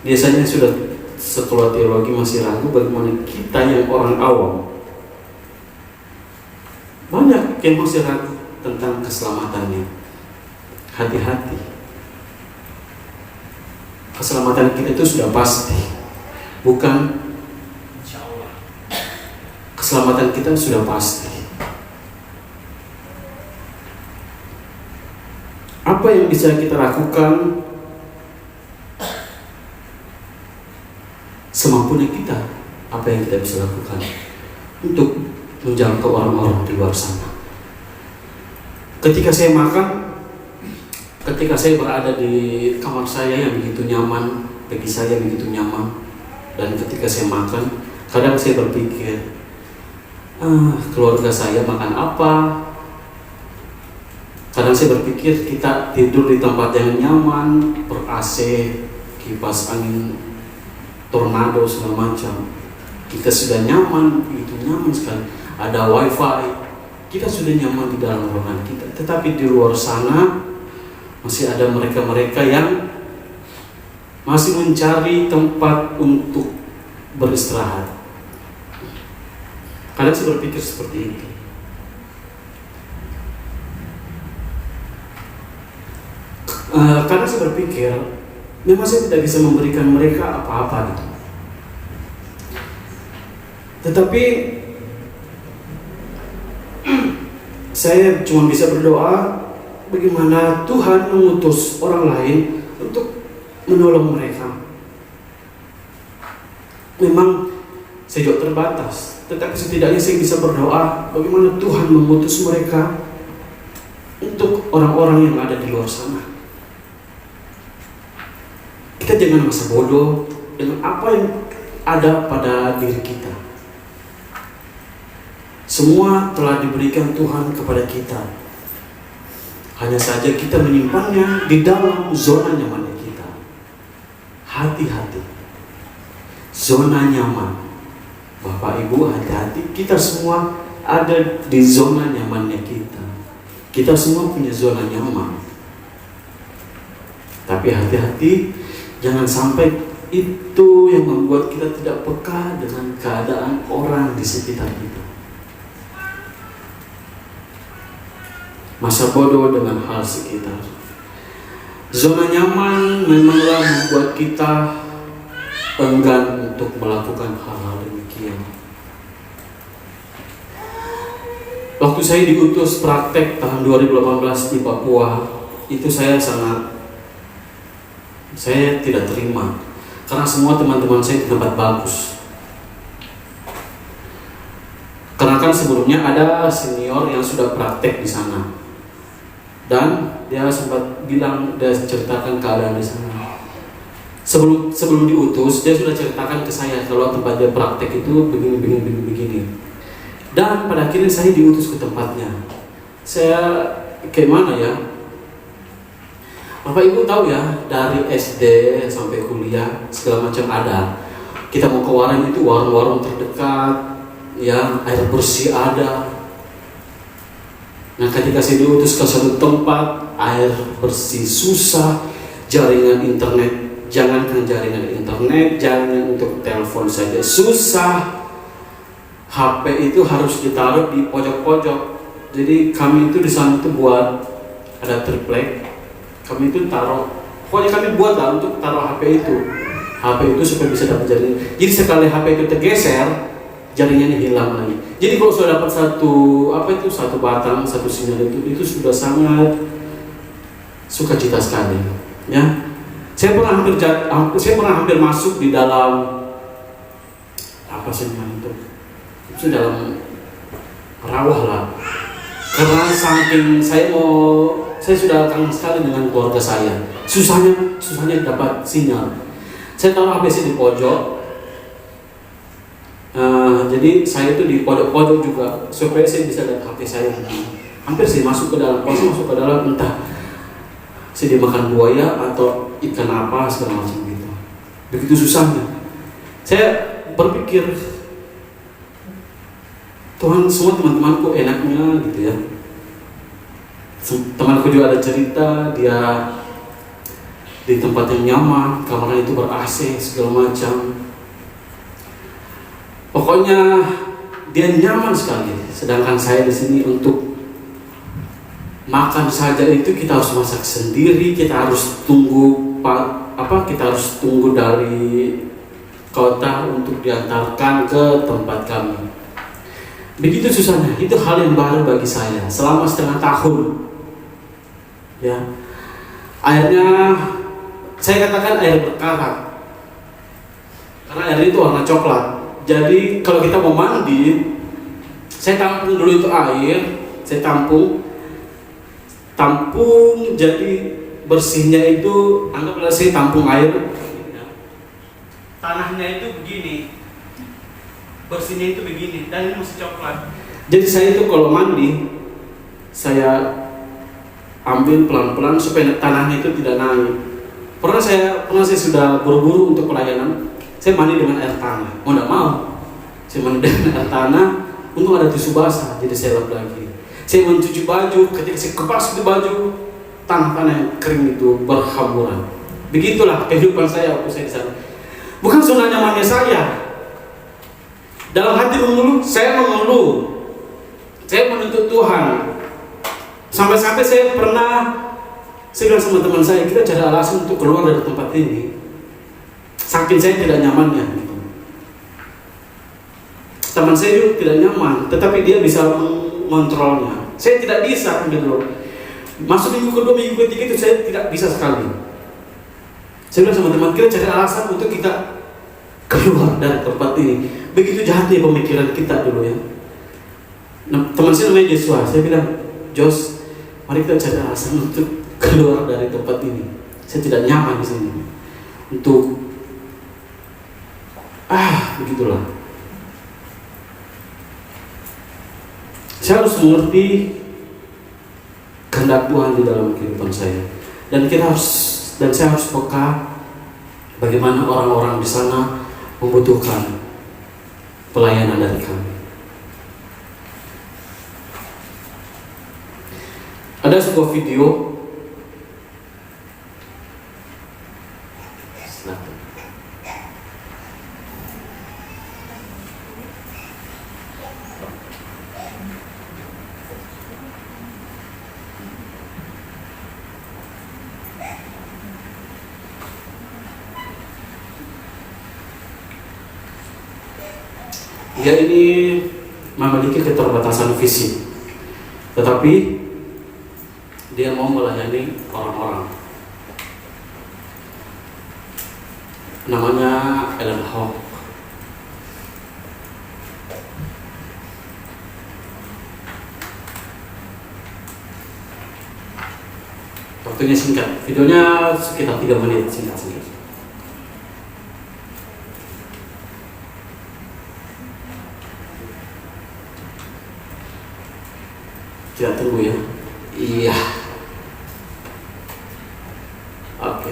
Biasanya sudah sekolah teologi masih ragu, bagaimana kita yang orang awam. Banyak yang masih ragu tentang keselamatannya. Hati-hati. Keselamatan kita itu sudah pasti. Bukan keselamatan kita sudah pasti. Apa yang bisa kita lakukan semampunya kita? Apa yang kita bisa lakukan untuk menjangkau orang-orang di luar sana? Ketika saya makan, ketika saya berada di kamar saya yang begitu nyaman, bagi saya begitu nyaman, dan ketika saya makan, kadang saya berpikir, keluarga saya makan apa? Kadang saya berpikir kita tidur di tempat yang nyaman, ber-AC, kipas angin, tornado segala macam. Kita sudah nyaman, begitu nyaman sekali. Ada wifi, kita sudah nyaman di dalam ruangan kita. Tetapi di luar sana masih ada mereka-mereka yang masih mencari tempat untuk beristirahat. Kadang saya berpikir seperti itu. Karena saya berpikir memang saya tidak bisa memberikan mereka apa-apa gitu. Tetapi saya cuma bisa berdoa bagaimana Tuhan mengutus orang lain untuk menolong mereka. Memang saya juga terbatas, tetapi setidaknya saya bisa berdoa bagaimana Tuhan mengutus mereka untuk orang-orang yang ada di luar sana. Kita jangan merasa bodoh dengan apa yang ada pada diri kita. Semua telah diberikan Tuhan kepada kita. Hanya saja kita menyimpannya di dalam zona nyamannya kita. Hati-hati. Zona nyaman. Bapak Ibu, hati-hati. Kita semua ada di zona nyamannya kita. Kita semua punya zona nyaman. Tapi hati-hati, jangan sampai itu yang membuat kita tidak peka dengan keadaan orang di sekitar kita. Masa bodoh dengan hal sekitar. Zona nyaman memanglah membuat kita enggan untuk melakukan hal-hal demikian. Waktu saya diutus praktek tahun 2018 di Papua, itu saya tidak terima karena semua teman-teman saya di tempat bagus. Karena kan sebelumnya ada senior yang sudah praktek di sana, dan dia sempat bilang, dia ceritakan keadaan di sana. Sebelum diutus, dia sudah ceritakan ke saya kalau tempat dia praktek itu begini. Dan pada akhirnya saya diutus ke tempatnya. Saya kayak mana ya? Bapak Ibu tahu ya, dari SD sampai kuliah segala macam ada. Kita mau ke warung itu warung-warung terdekat, ya, air bersih ada. Nah, ketika saya diutus ke suatu tempat, air bersih susah, jaringan internet, jangankan jaringan internet, jaringan untuk telepon saja susah. HP itu harus ditaruh di pojok-pojok. Jadi kami itu di sana itu buat ada triplek. Kami itu pokoknya kami buat lah untuk taruh HP itu supaya bisa dapat jaringan. Jadi sekali HP itu tergeser, jaringannya hilang lagi. Jadi kalau sudah dapat satu batang, satu sinyal itu sudah sangat sukacita sekali. Ya, saya pernah hampir masuk di dalam apa sih itu? Itu dalam rawa lah. Karena saking saya sudah kangen sekali dengan keluarga saya. Susahnya dapat sinyal. Saya taruh HP di pojok. Jadi saya itu di pojok-pojok juga supaya saya bisa lihat HP saya. Hampir saya masuk ke dalam, pasti masuk ke dalam, entah saya dimakan buaya atau ikan apa segala macam gitu. Begitu susahnya. Saya berpikir, Tuhan, semua teman-temanku enaknya gitu ya. Temanku juga ada cerita, dia di tempat yang nyaman, kamarnya itu ber-AC segala macam. Pokoknya dia nyaman sekali. Sedangkan saya di sini untuk makan saja itu kita harus masak sendiri, kita harus tunggu kita harus tunggu dari kota untuk diantarkan ke tempat kami. Begitu susahnya. Itu hal yang baru bagi saya selama setengah tahun. Ya, airnya saya katakan air berkarat karena air itu warna coklat. Jadi kalau kita mau mandi, saya tampung dulu itu air, saya tampung, jadi bersihnya itu anggaplah saya tampung air, tanahnya itu begini, bersihnya itu begini, dan ini masih coklat. Jadi saya itu kalau mandi, saya ambil pelan-pelan supaya tanahnya itu tidak naik. Pernah saya sudah buru-buru untuk pelayanan, saya mandi dengan air tanah. Mau tidak mau, saya mandi dengan air tanah. Untung ada tisu basah, jadi saya lap lagi. Saya mencuci baju, ketika saya kepas di baju, tanah-tanah yang kering itu berhamburan. Begitulah kehidupan saya waktu saya di sana. Bukan zona nyamannya saya. Dalam hati mengeluh, saya menuntut Tuhan. Sampai-sampai saya bilang sama teman saya, kita cari alasan untuk keluar dari tempat ini. Saking saya tidak nyamannya. Teman saya juga tidak nyaman, tetapi dia bisa mengontrolnya. Saya tidak bisa gitu loh. Masuk minggu kedua, minggu ketiga itu saya tidak bisa sekali. Saya bilang sama teman, kita cari alasan untuk kita keluar dari tempat ini. Begitu jahatnya pemikiran kita dulu ya. Nah, teman saya namanya Joshua, saya bilang, Jos, mari kita cari alasan untuk keluar dari tempat ini. Saya tidak nyaman di sini. Untuk begitulah. Saya harus mengerti kehendak Tuhan di dalam kehidupan saya, dan saya harus peka bagaimana orang-orang di sana membutuhkan pelayanan dari kami. Ada sebuah video. Dia ini memiliki keterbatasan fisik, tetapi dia mau melayani orang-orang. Namanya Ellen Hawk. Waktunya singkat, videonya sekitar 3 menit, singkat-singkat. Kita tunggu ya. Iya. Oke.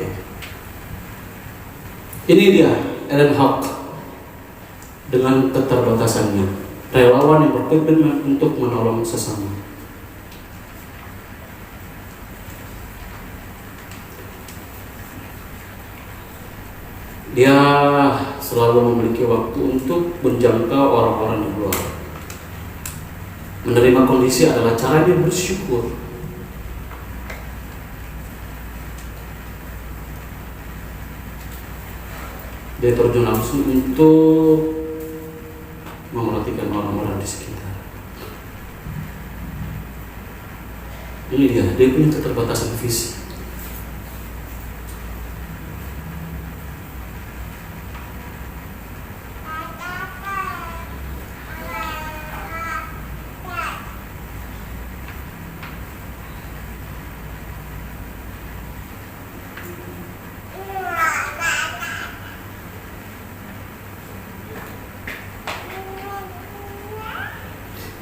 Ini dia Ellen Hawk dengan keterbatasannya, relawan yang berkomitmen untuk menolong sesama. Dia selalu memiliki waktu untuk menjangkau orang-orang di luar. Menerima kondisi adalah cara dia bersyukur. Dia terjun langsung untuk memperhatikan orang-orang di sekitar. Ini dia punya keterbatasan fisik.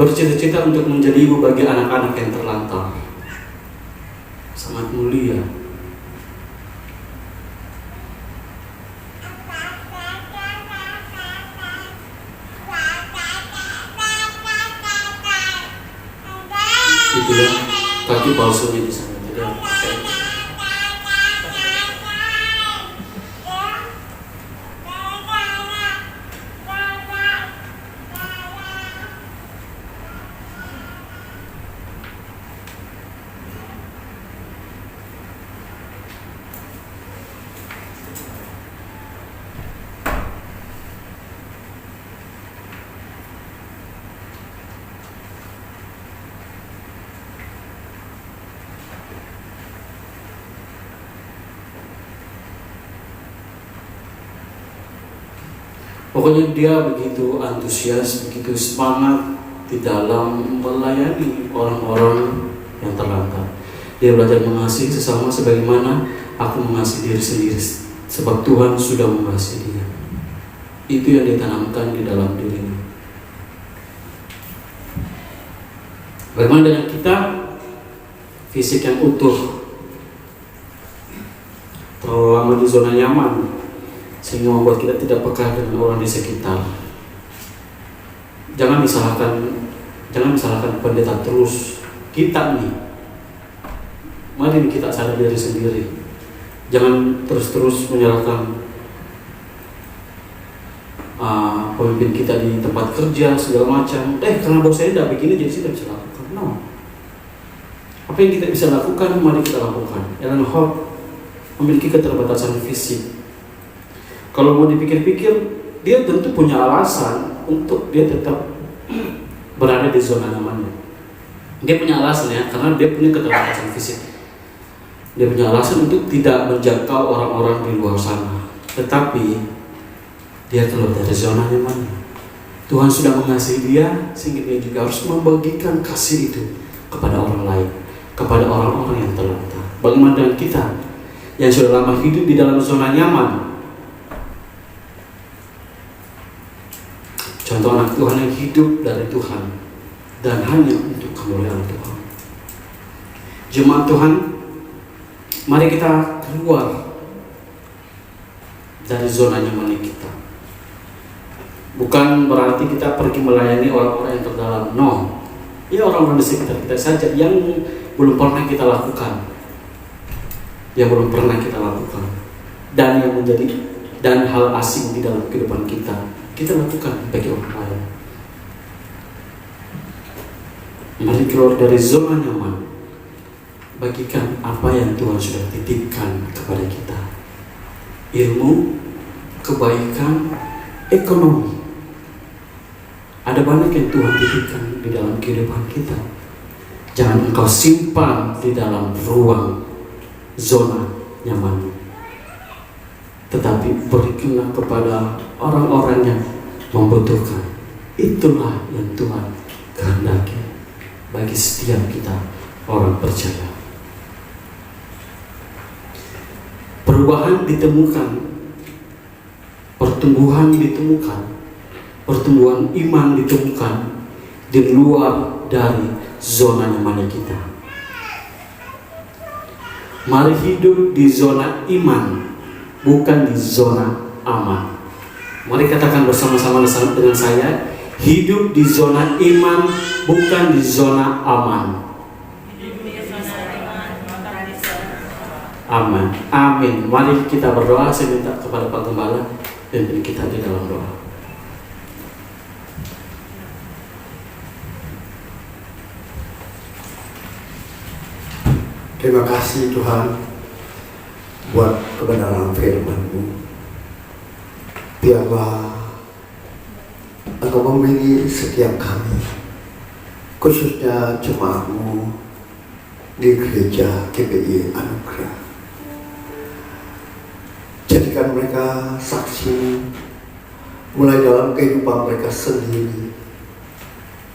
bercita-cita untuk menjadi ibu bagi anak-anak yang terlantar. Sangat mulia. Itulah kaki palsunya di sana. Jadi pakai. Pokoknya dia begitu antusias, begitu semangat di dalam melayani orang-orang yang terlantar. Dia belajar mengasihi sesama sebagaimana aku mengasihi diri sendiri, sebab Tuhan sudah mengasihi dia. Itu yang ditanamkan di dalam dirinya. Bagaimana dengan kita? Fisik yang utuh, terlalu lama di zona nyaman, sehingga membuat kita tidak peka dengan orang di sekitar. Jangan disalahkan pendeta terus. Kita nih, mari kita sadar diri sendiri. Jangan terus-terus menyalahkan pemimpin kita di tempat kerja segala macam. Karena bos saya tidak begini jadi saya tidak bisa lakukan. No. Apa yang kita bisa lakukan, mari kita lakukan. Ellen Hope memiliki keterbatasan fisik. Kalau mau dipikir-pikir, dia tentu punya alasan untuk dia tetap berada di zona nyamannya. Dia punya alasan ya, karena dia punya keterbatasan fisik. Dia punya alasan untuk tidak menjangkau orang-orang di luar sana. Tetapi dia keluar dari zona nyamannya. Tuhan sudah mengasihi dia, sehingga dia juga harus membagikan kasih itu kepada orang lain, kepada orang-orang yang terlantar. Bagaimana dengan kita yang sudah lama hidup di dalam zona nyaman? Contoh anak Tuhan yang hidup dari Tuhan dan hanya untuk kemuliaan Tuhan. Jemaat Tuhan, mari kita keluar dari zona nyaman kita. Bukan berarti kita pergi melayani orang-orang yang terdalam. No, ya orang-orang di sekitar kita saja yang belum pernah kita lakukan, dan hal asing di dalam kehidupan kita lakukan bagi orang lain. Mari keluar dari zona nyaman, bagikan apa yang Tuhan sudah titipkan kepada kita. Ilmu, kebaikan, ekonomi. Ada banyak yang Tuhan titipkan di dalam kehidupan kita. Jangan engkau simpan di dalam ruang zona nyaman, tetapi berikanlah kepada orang-orang yang membutuhkan. Itulah yang Tuhan kehendaki bagi setiap kita orang percaya. Perubahan ditemukan, pertumbuhan ditemukan, pertumbuhan iman ditemukan di luar dari zona nyaman kita. Mari hidup di zona iman, bukan di zona aman. Mari katakan bersama-sama dengan saya, hidup di zona iman, bukan di zona aman. Amin. Amin. Mari kita berdoa. Saya minta kepada Pak Gembala pimpin kita di dalam doa. Terima kasih Tuhan buat kebenaran firman-Mu. Biarlah Engkau memilih setiap kami, khususnya jemaat-Mu di gereja GPI Anugerah. Jadikan mereka saksi mulai dalam kehidupan mereka sendiri,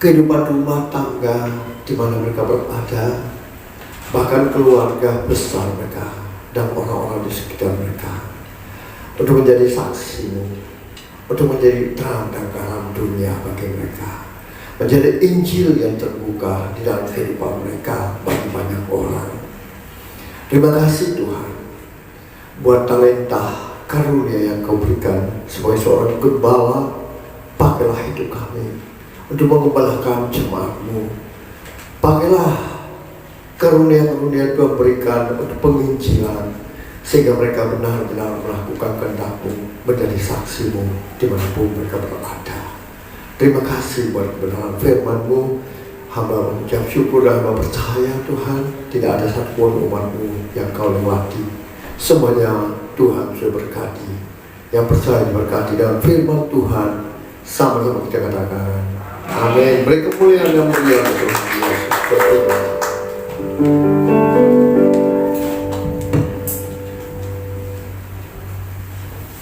kehidupan rumah tangga di mana mereka berada, bahkan keluarga besar mereka dan orang-orang di sekitar mereka, untuk menjadi saksi-Mu, untuk menjadi terang dan garam dunia bagi mereka. menjadi Injil yang terbuka di dalam kehidupan mereka bagi banyak orang. Terima kasih Tuhan buat talenta karunia yang Kau berikan sebagai seorang gembala. Pakailah hidup kami untuk mengembalakan jemaat-Mu. Pakailah karunia-karunia Tuhan berikan untuk penginjilan, sehingga mereka benar-benar melakukan kehendak-Mu, menjadi saksi-Mu dimanapun mereka berada. Terima kasih buat kebenaran firman-Mu. Hamba mengucap syukur dan hamba percaya Tuhan, tidak ada satupun umat-Mu yang Kau lewati. Semuanya Tuhan sudah berkati. Yang percaya diberkati dalam firman Tuhan, sama-sama kita katakan amin. Beri kemuliaan dan mulia untuk Tuhan Yesus. Berterima.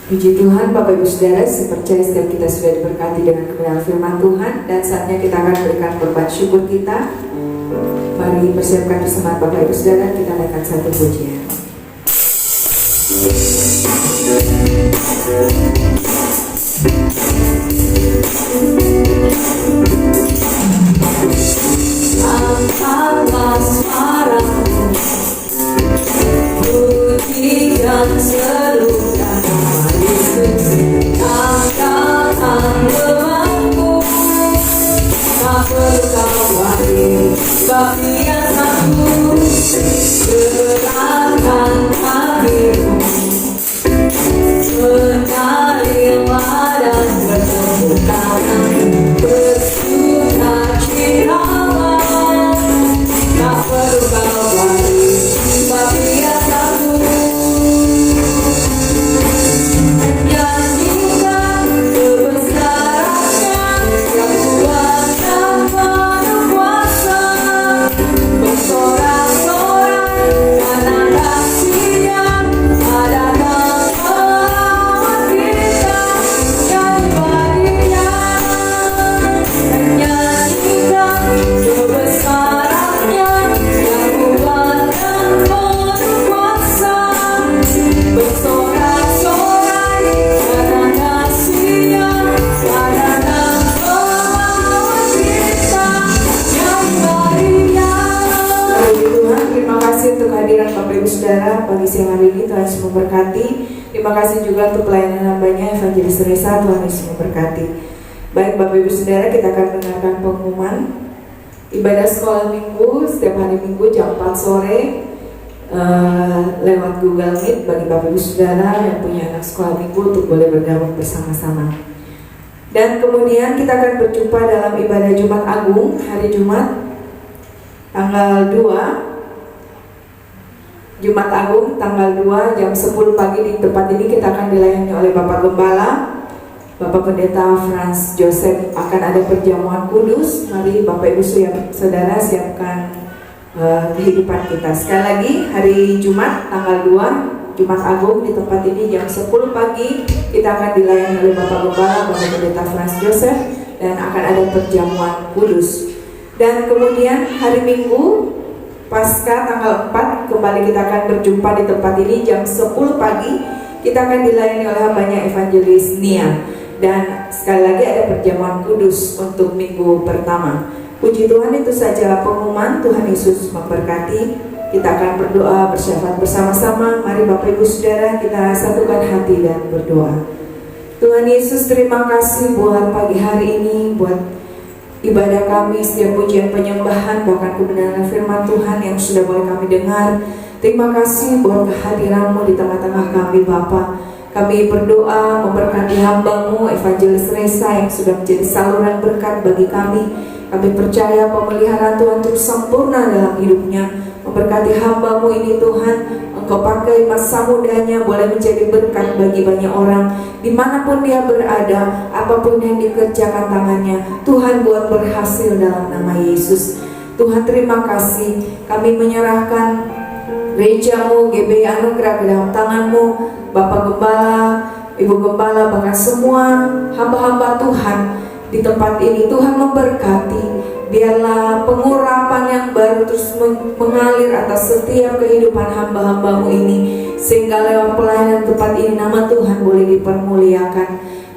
Puji Tuhan, Bapak Ibu Saudara, saya percaya setiap kita sudah diberkati dengan kebenaran firman Tuhan, dan saatnya kita akan berikan korban syukur kita. Mari persiapkan bersama Bapak Ibu Saudara, kita naikkan satu pujian. Angkatlah suaramu, pujikan seluruh nama Yesus. Angkatkan lemahmu, tak perlu kau khawatir, sebab Dia sanggup. Gerakkan hatimu, mengalirlah dan bertepuk tangan, bersukacitalah. Tak perlu kau khawatir, sebab Dia sanggup. Nyanyikan kebesarannya yang kuat dan penuh kuasa, bersorak-sorai karena kasih-Nya ada dalam pengalaman kita. Nyanyi bagi-Nya, nyanyikan kebesarannya yang kuat dan penuh kuasa, bersorak-sorai karena kasih-Nya ada dalam pengalaman kita. Nyanyi bagi-Nya. Puji Tuhan, terima kasih untuk kehadiran Bapak Ibu Saudara pagi siang hari ini. Tuhan Yesus memberkati. Terima kasih juga untuk pelayanan hambanya Evangelis Resa. Tuhan Yesus memberkati. Baik Bapak Ibu Saudara, kita akan mendengarkan pengumuman ibadah sekolah minggu setiap hari Minggu jam 4 sore lewat Google Meet bagi Bapak Ibu Saudara yang punya anak sekolah minggu untuk boleh bergabung bersama-sama. Dan kemudian kita akan berjumpa dalam ibadah Jumat Agung hari Jumat tanggal 2, Jumat Agung tanggal 2 jam 10 pagi. Di tempat ini kita akan dilayani oleh Bapak Gembala, Bapak Pendeta Franz Joseph. Akan ada perjamuan kudus. Mari Bapak Ibu Saudara siapkan kehidupan kita. Sekali lagi, hari Jumat tanggal 2 Jumat Agung di tempat ini jam 10 pagi kita akan dilayani oleh Bapak Gembala, Bapak Pendeta Franz Joseph, dan akan ada perjamuan kudus. Dan kemudian hari Minggu Pasca tanggal 4 kembali kita akan berjumpa di tempat ini jam 10 pagi. Kita akan dilayani oleh hambanya Evangelis Nia. Dan sekali lagi ada perjamuan kudus untuk minggu pertama. Puji Tuhan, itu saja pengumuman. Tuhan Yesus memberkati. Kita akan berdoa bersyafaat bersama-sama. Mari Bapak Ibu Saudara, kita satukan hati dan berdoa. Tuhan Yesus, terima kasih buat pagi hari ini, buat ibadah kami, setiap pujian penyembahan, bahkan kebenaran firman Tuhan yang sudah boleh kami dengar. Terima kasih buat kehadiran-Mu di tengah-tengah kami Bapa. Kami berdoa memberkati hamba-Mu Evangelis Resa yang sudah menjadi saluran berkat bagi kami. Kami percaya pemeliharaan Tuhan terus sempurna dalam hidupnya. Memberkati hamba-Mu ini Tuhan, Engkau pakai masa mudanya boleh menjadi berkat bagi banyak orang. Dimanapun dia berada, apapun yang dikerjakan tangannya, Tuhan buat berhasil dalam nama Yesus. Tuhan terima kasih, kami menyerahkan gereja-Mu, GBI Anugerah ke dalam tangan-Mu, Bapak Gembala, Ibu Gembala, bahkan semua hamba-hamba Tuhan di tempat ini. Tuhan memberkati, biarlah pengurapan yang baru terus mengalir atas setiap kehidupan hamba-hamba-Mu ini, sehingga lewat pelayanan tempat ini nama Tuhan boleh dipermuliakan.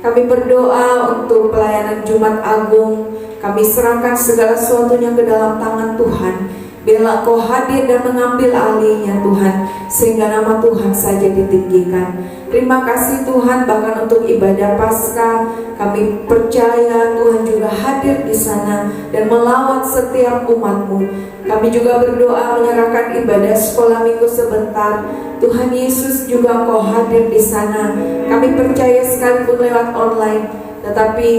Kami berdoa untuk pelayanan Jumat Agung. Kami serahkan segala sesuatunya ke dalam tangan Tuhan. Biarlah Engkau hadir dan mengambil alihnya Tuhan, sehingga nama Tuhan saja ditinggikan. Terima kasih Tuhan, bahkan untuk ibadah Paskah kami percaya Tuhan juga hadir di sana dan melawat setiap umat-Mu. Kami juga berdoa menyerahkan ibadah sekolah minggu sebentar. Tuhan Yesus juga Engkau hadir di sana. Kami percaya sekalipun lewat online, tetapi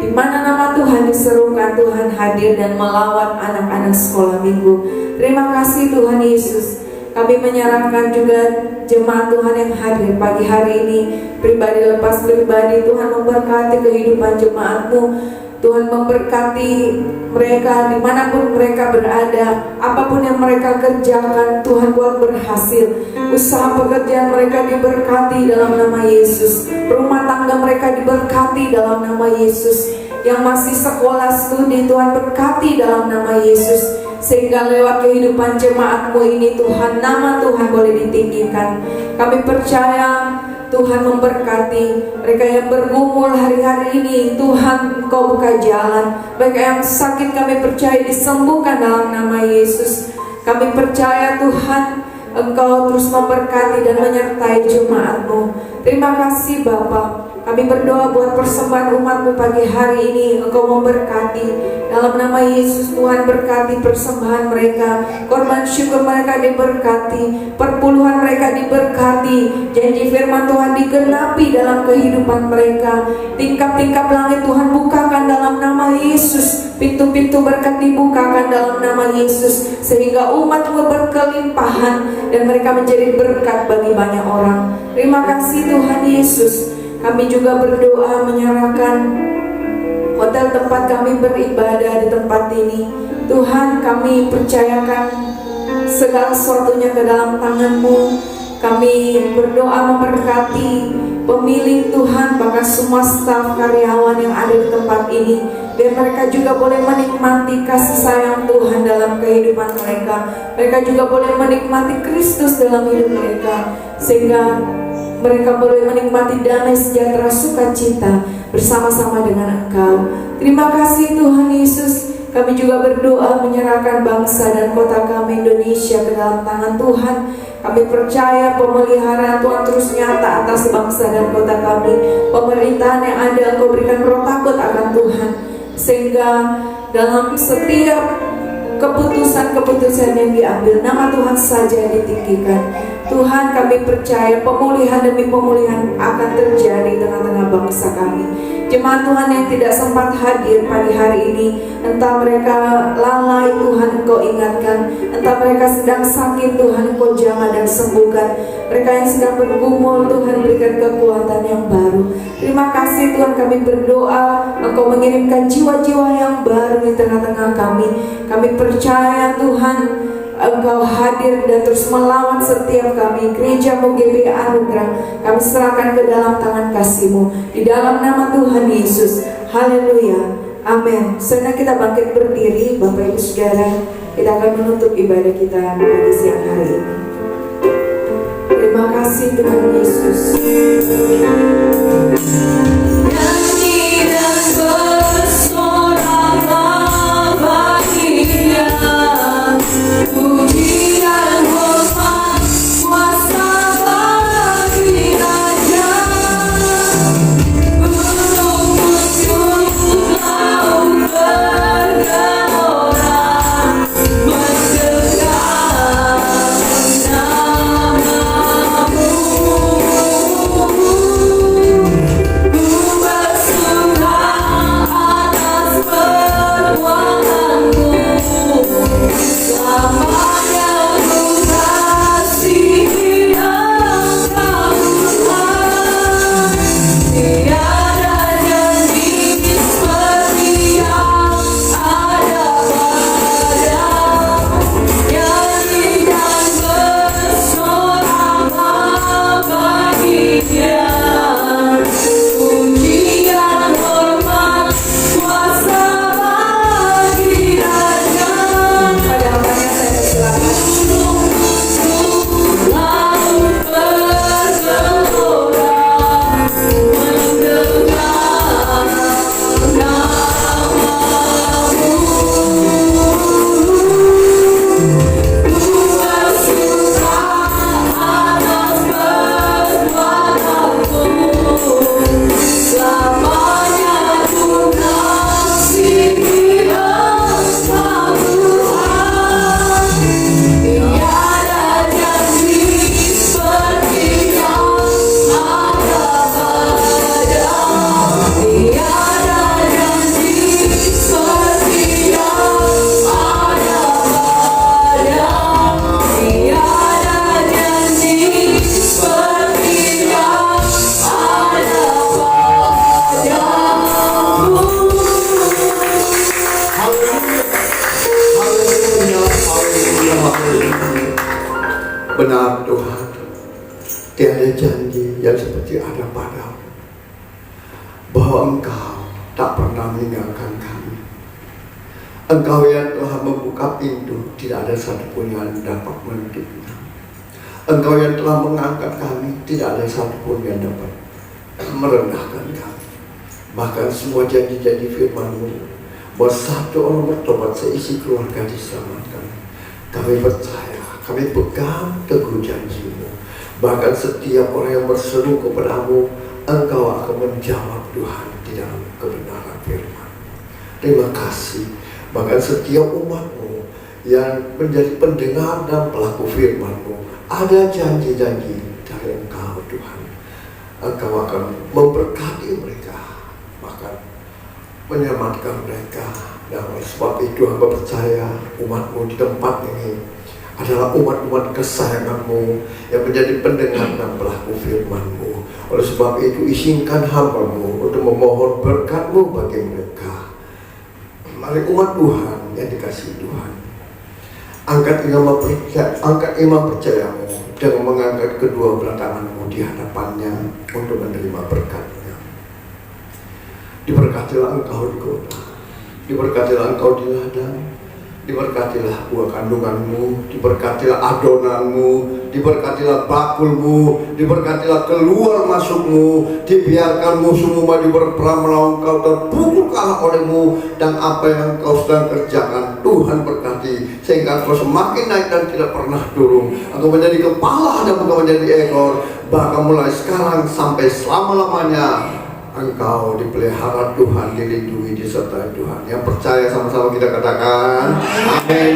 di mana nama Tuhan diserukan, Tuhan hadir dan melawat anak-anak sekolah minggu. Terima kasih Tuhan Yesus. Kami menyerahkan juga jemaat Tuhan yang hadir pagi hari ini, pribadi lepas pribadi. Tuhan memberkati kehidupan jemaat-Mu. Tuhan memberkati mereka dimanapun mereka berada. Apapun yang mereka kerjakan, Tuhan buat berhasil. Usaha pekerjaan mereka diberkati dalam nama Yesus. Rumah tangga mereka diberkati dalam nama Yesus. Yang masih sekolah studi, Tuhan berkati dalam nama Yesus. Sehingga lewat kehidupan jemaat-Mu ini Tuhan, nama Tuhan boleh ditinggikan. Kami percaya Tuhan memberkati mereka yang bergumul hari-hari ini. Tuhan, Engkau buka jalan. Mereka yang sakit kami percaya disembuhkan dalam nama Yesus. Kami percaya Tuhan, Engkau terus memberkati dan menyertai jemaat-Mu. Terima kasih Bapa. Kami berdoa buat persembahan umat-Mu pagi hari ini. Engkau memberkati. Dalam nama Yesus Tuhan berkati persembahan mereka. Korban syukur mereka diberkati. Perpuluhan mereka diberkati. Janji firman Tuhan digenapi dalam kehidupan mereka. Tingkap-tingkap langit Tuhan bukakan dalam nama Yesus. Pintu-pintu berkat dibukakan dalam nama Yesus. Sehingga umat-Mu berkelimpahan dan mereka menjadi berkat bagi banyak orang. Terima kasih Tuhan Yesus. Kami juga berdoa menyerahkan hotel tempat kami beribadah di tempat ini. Tuhan, kami percayakan segala sesuatunya ke dalam tangan-Mu. Kami berdoa memberkati pemilik Tuhan, bahkan semua staf karyawan yang ada di tempat ini. Biar mereka juga boleh menikmati kasih sayang Tuhan dalam kehidupan mereka. Mereka juga boleh menikmati Kristus dalam hidup mereka. Sehingga mereka boleh menikmati damai sejahtera sukacita bersama-sama dengan Engkau. Terima kasih Tuhan Yesus. Kami juga berdoa menyerahkan bangsa dan kota kami Indonesia ke dalam tangan Tuhan. Kami percaya pemeliharaan Tuhan terus nyata atas bangsa dan kota kami. Pemerintahan yang ada Engkau berikan roh takut akan Tuhan. Sehingga dalam setiap keputusan-keputusan yang diambil, nama Tuhan saja yang ditinggikan. Tuhan, kami percaya pemulihan demi pemulihan akan terjadi di tengah-tengah bangsa kami. Jemaat Tuhan yang tidak sempat hadir pagi hari ini, entah mereka lalai, Tuhan Engkau ingatkan. Entah mereka sedang sakit, Tuhan Engkau jamah dan sembuhkan. Mereka yang sedang bergumul, Tuhan berikan kekuatan yang baru. Terima kasih Tuhan, kami berdoa Engkau mengirimkan jiwa-jiwa yang baru di tengah-tengah kami. Kami percaya Tuhan, Engkau hadir dan terus melawan setiap kami. Gereja-Mu GBI Anugerah kami serahkan ke dalam tangan kasih-Mu. Di dalam nama Tuhan Yesus. Haleluya. Amin. Sekarang kita bangkit berdiri, Bapak Ibu Saudara. Kita akan menutup ibadah kita pada siang hari ini. Terima kasih Tuhan Yesus. Nyanyi dan bersoraklah baginya. Pujian hormat kuasa bagi Raja. Gunung muncul laut bergelora, mendekat nama-Mu. Benar Tuhan, tiada janji yang seperti ada padamu, bahwa Engkau tak pernah meninggalkan kami. Engkau yang telah membuka pintu, tidak ada satupun yang dapat menutupnya. Engkau yang telah mengangkat kami, tidak ada satupun yang dapat merendahkan kami. Bahkan semua janji-janji firman-Mu, bahwa satu orang bertobat seisi keluarga diselamatkan. Kami percaya, kami pegang teguh janji-Mu. Bahkan setiap orang yang berseru kepadamu, Engkau akan menjawab Tuhan di dalam kebenaran firman. Terima kasih. Bahkan setiap umat-Mu yang menjadi pendengar dan pelaku firman-Mu, ada janji-janji dari Engkau Tuhan. Engkau akan memberkati mereka, bahkan menyelamatkan mereka. Dan oleh sebab itu hamba percaya umat-Mu di tempat ini adalah umat-umat kesayangan-Mu yang menjadi pendengar dan pelaku firman-Mu. Oleh sebab itu izinkan hamba-Mu untuk memohon berkat-Mu bagi mereka. Mari umat Tuhan yang dikasihi Tuhan, angkat imam percayamu dengan mengangkat kedua belah tanganmu di hadapannya untuk menerima berkat-Nya. Diberkatilah engkau di kota, diberkatilah engkau di ladang, diberkatilah buah kandunganmu, diberkatilah adonanmu, diberkatilah bakulmu, diberkatilah keluar masukmu, dibiarkan musuhmu maju berperang melawan kau, terpukul kalah olehmu, dan apa yang kau sedang kerjakan Tuhan berkati, sehingga kau semakin naik dan tidak pernah turun. Engkau menjadi kepala dan bukan menjadi ekor, bahkan mulai sekarang sampai selama-lamanya engkau dipelihara Tuhan, dilindungi, disertai Tuhan. Yang percaya sama-sama kita katakan amin.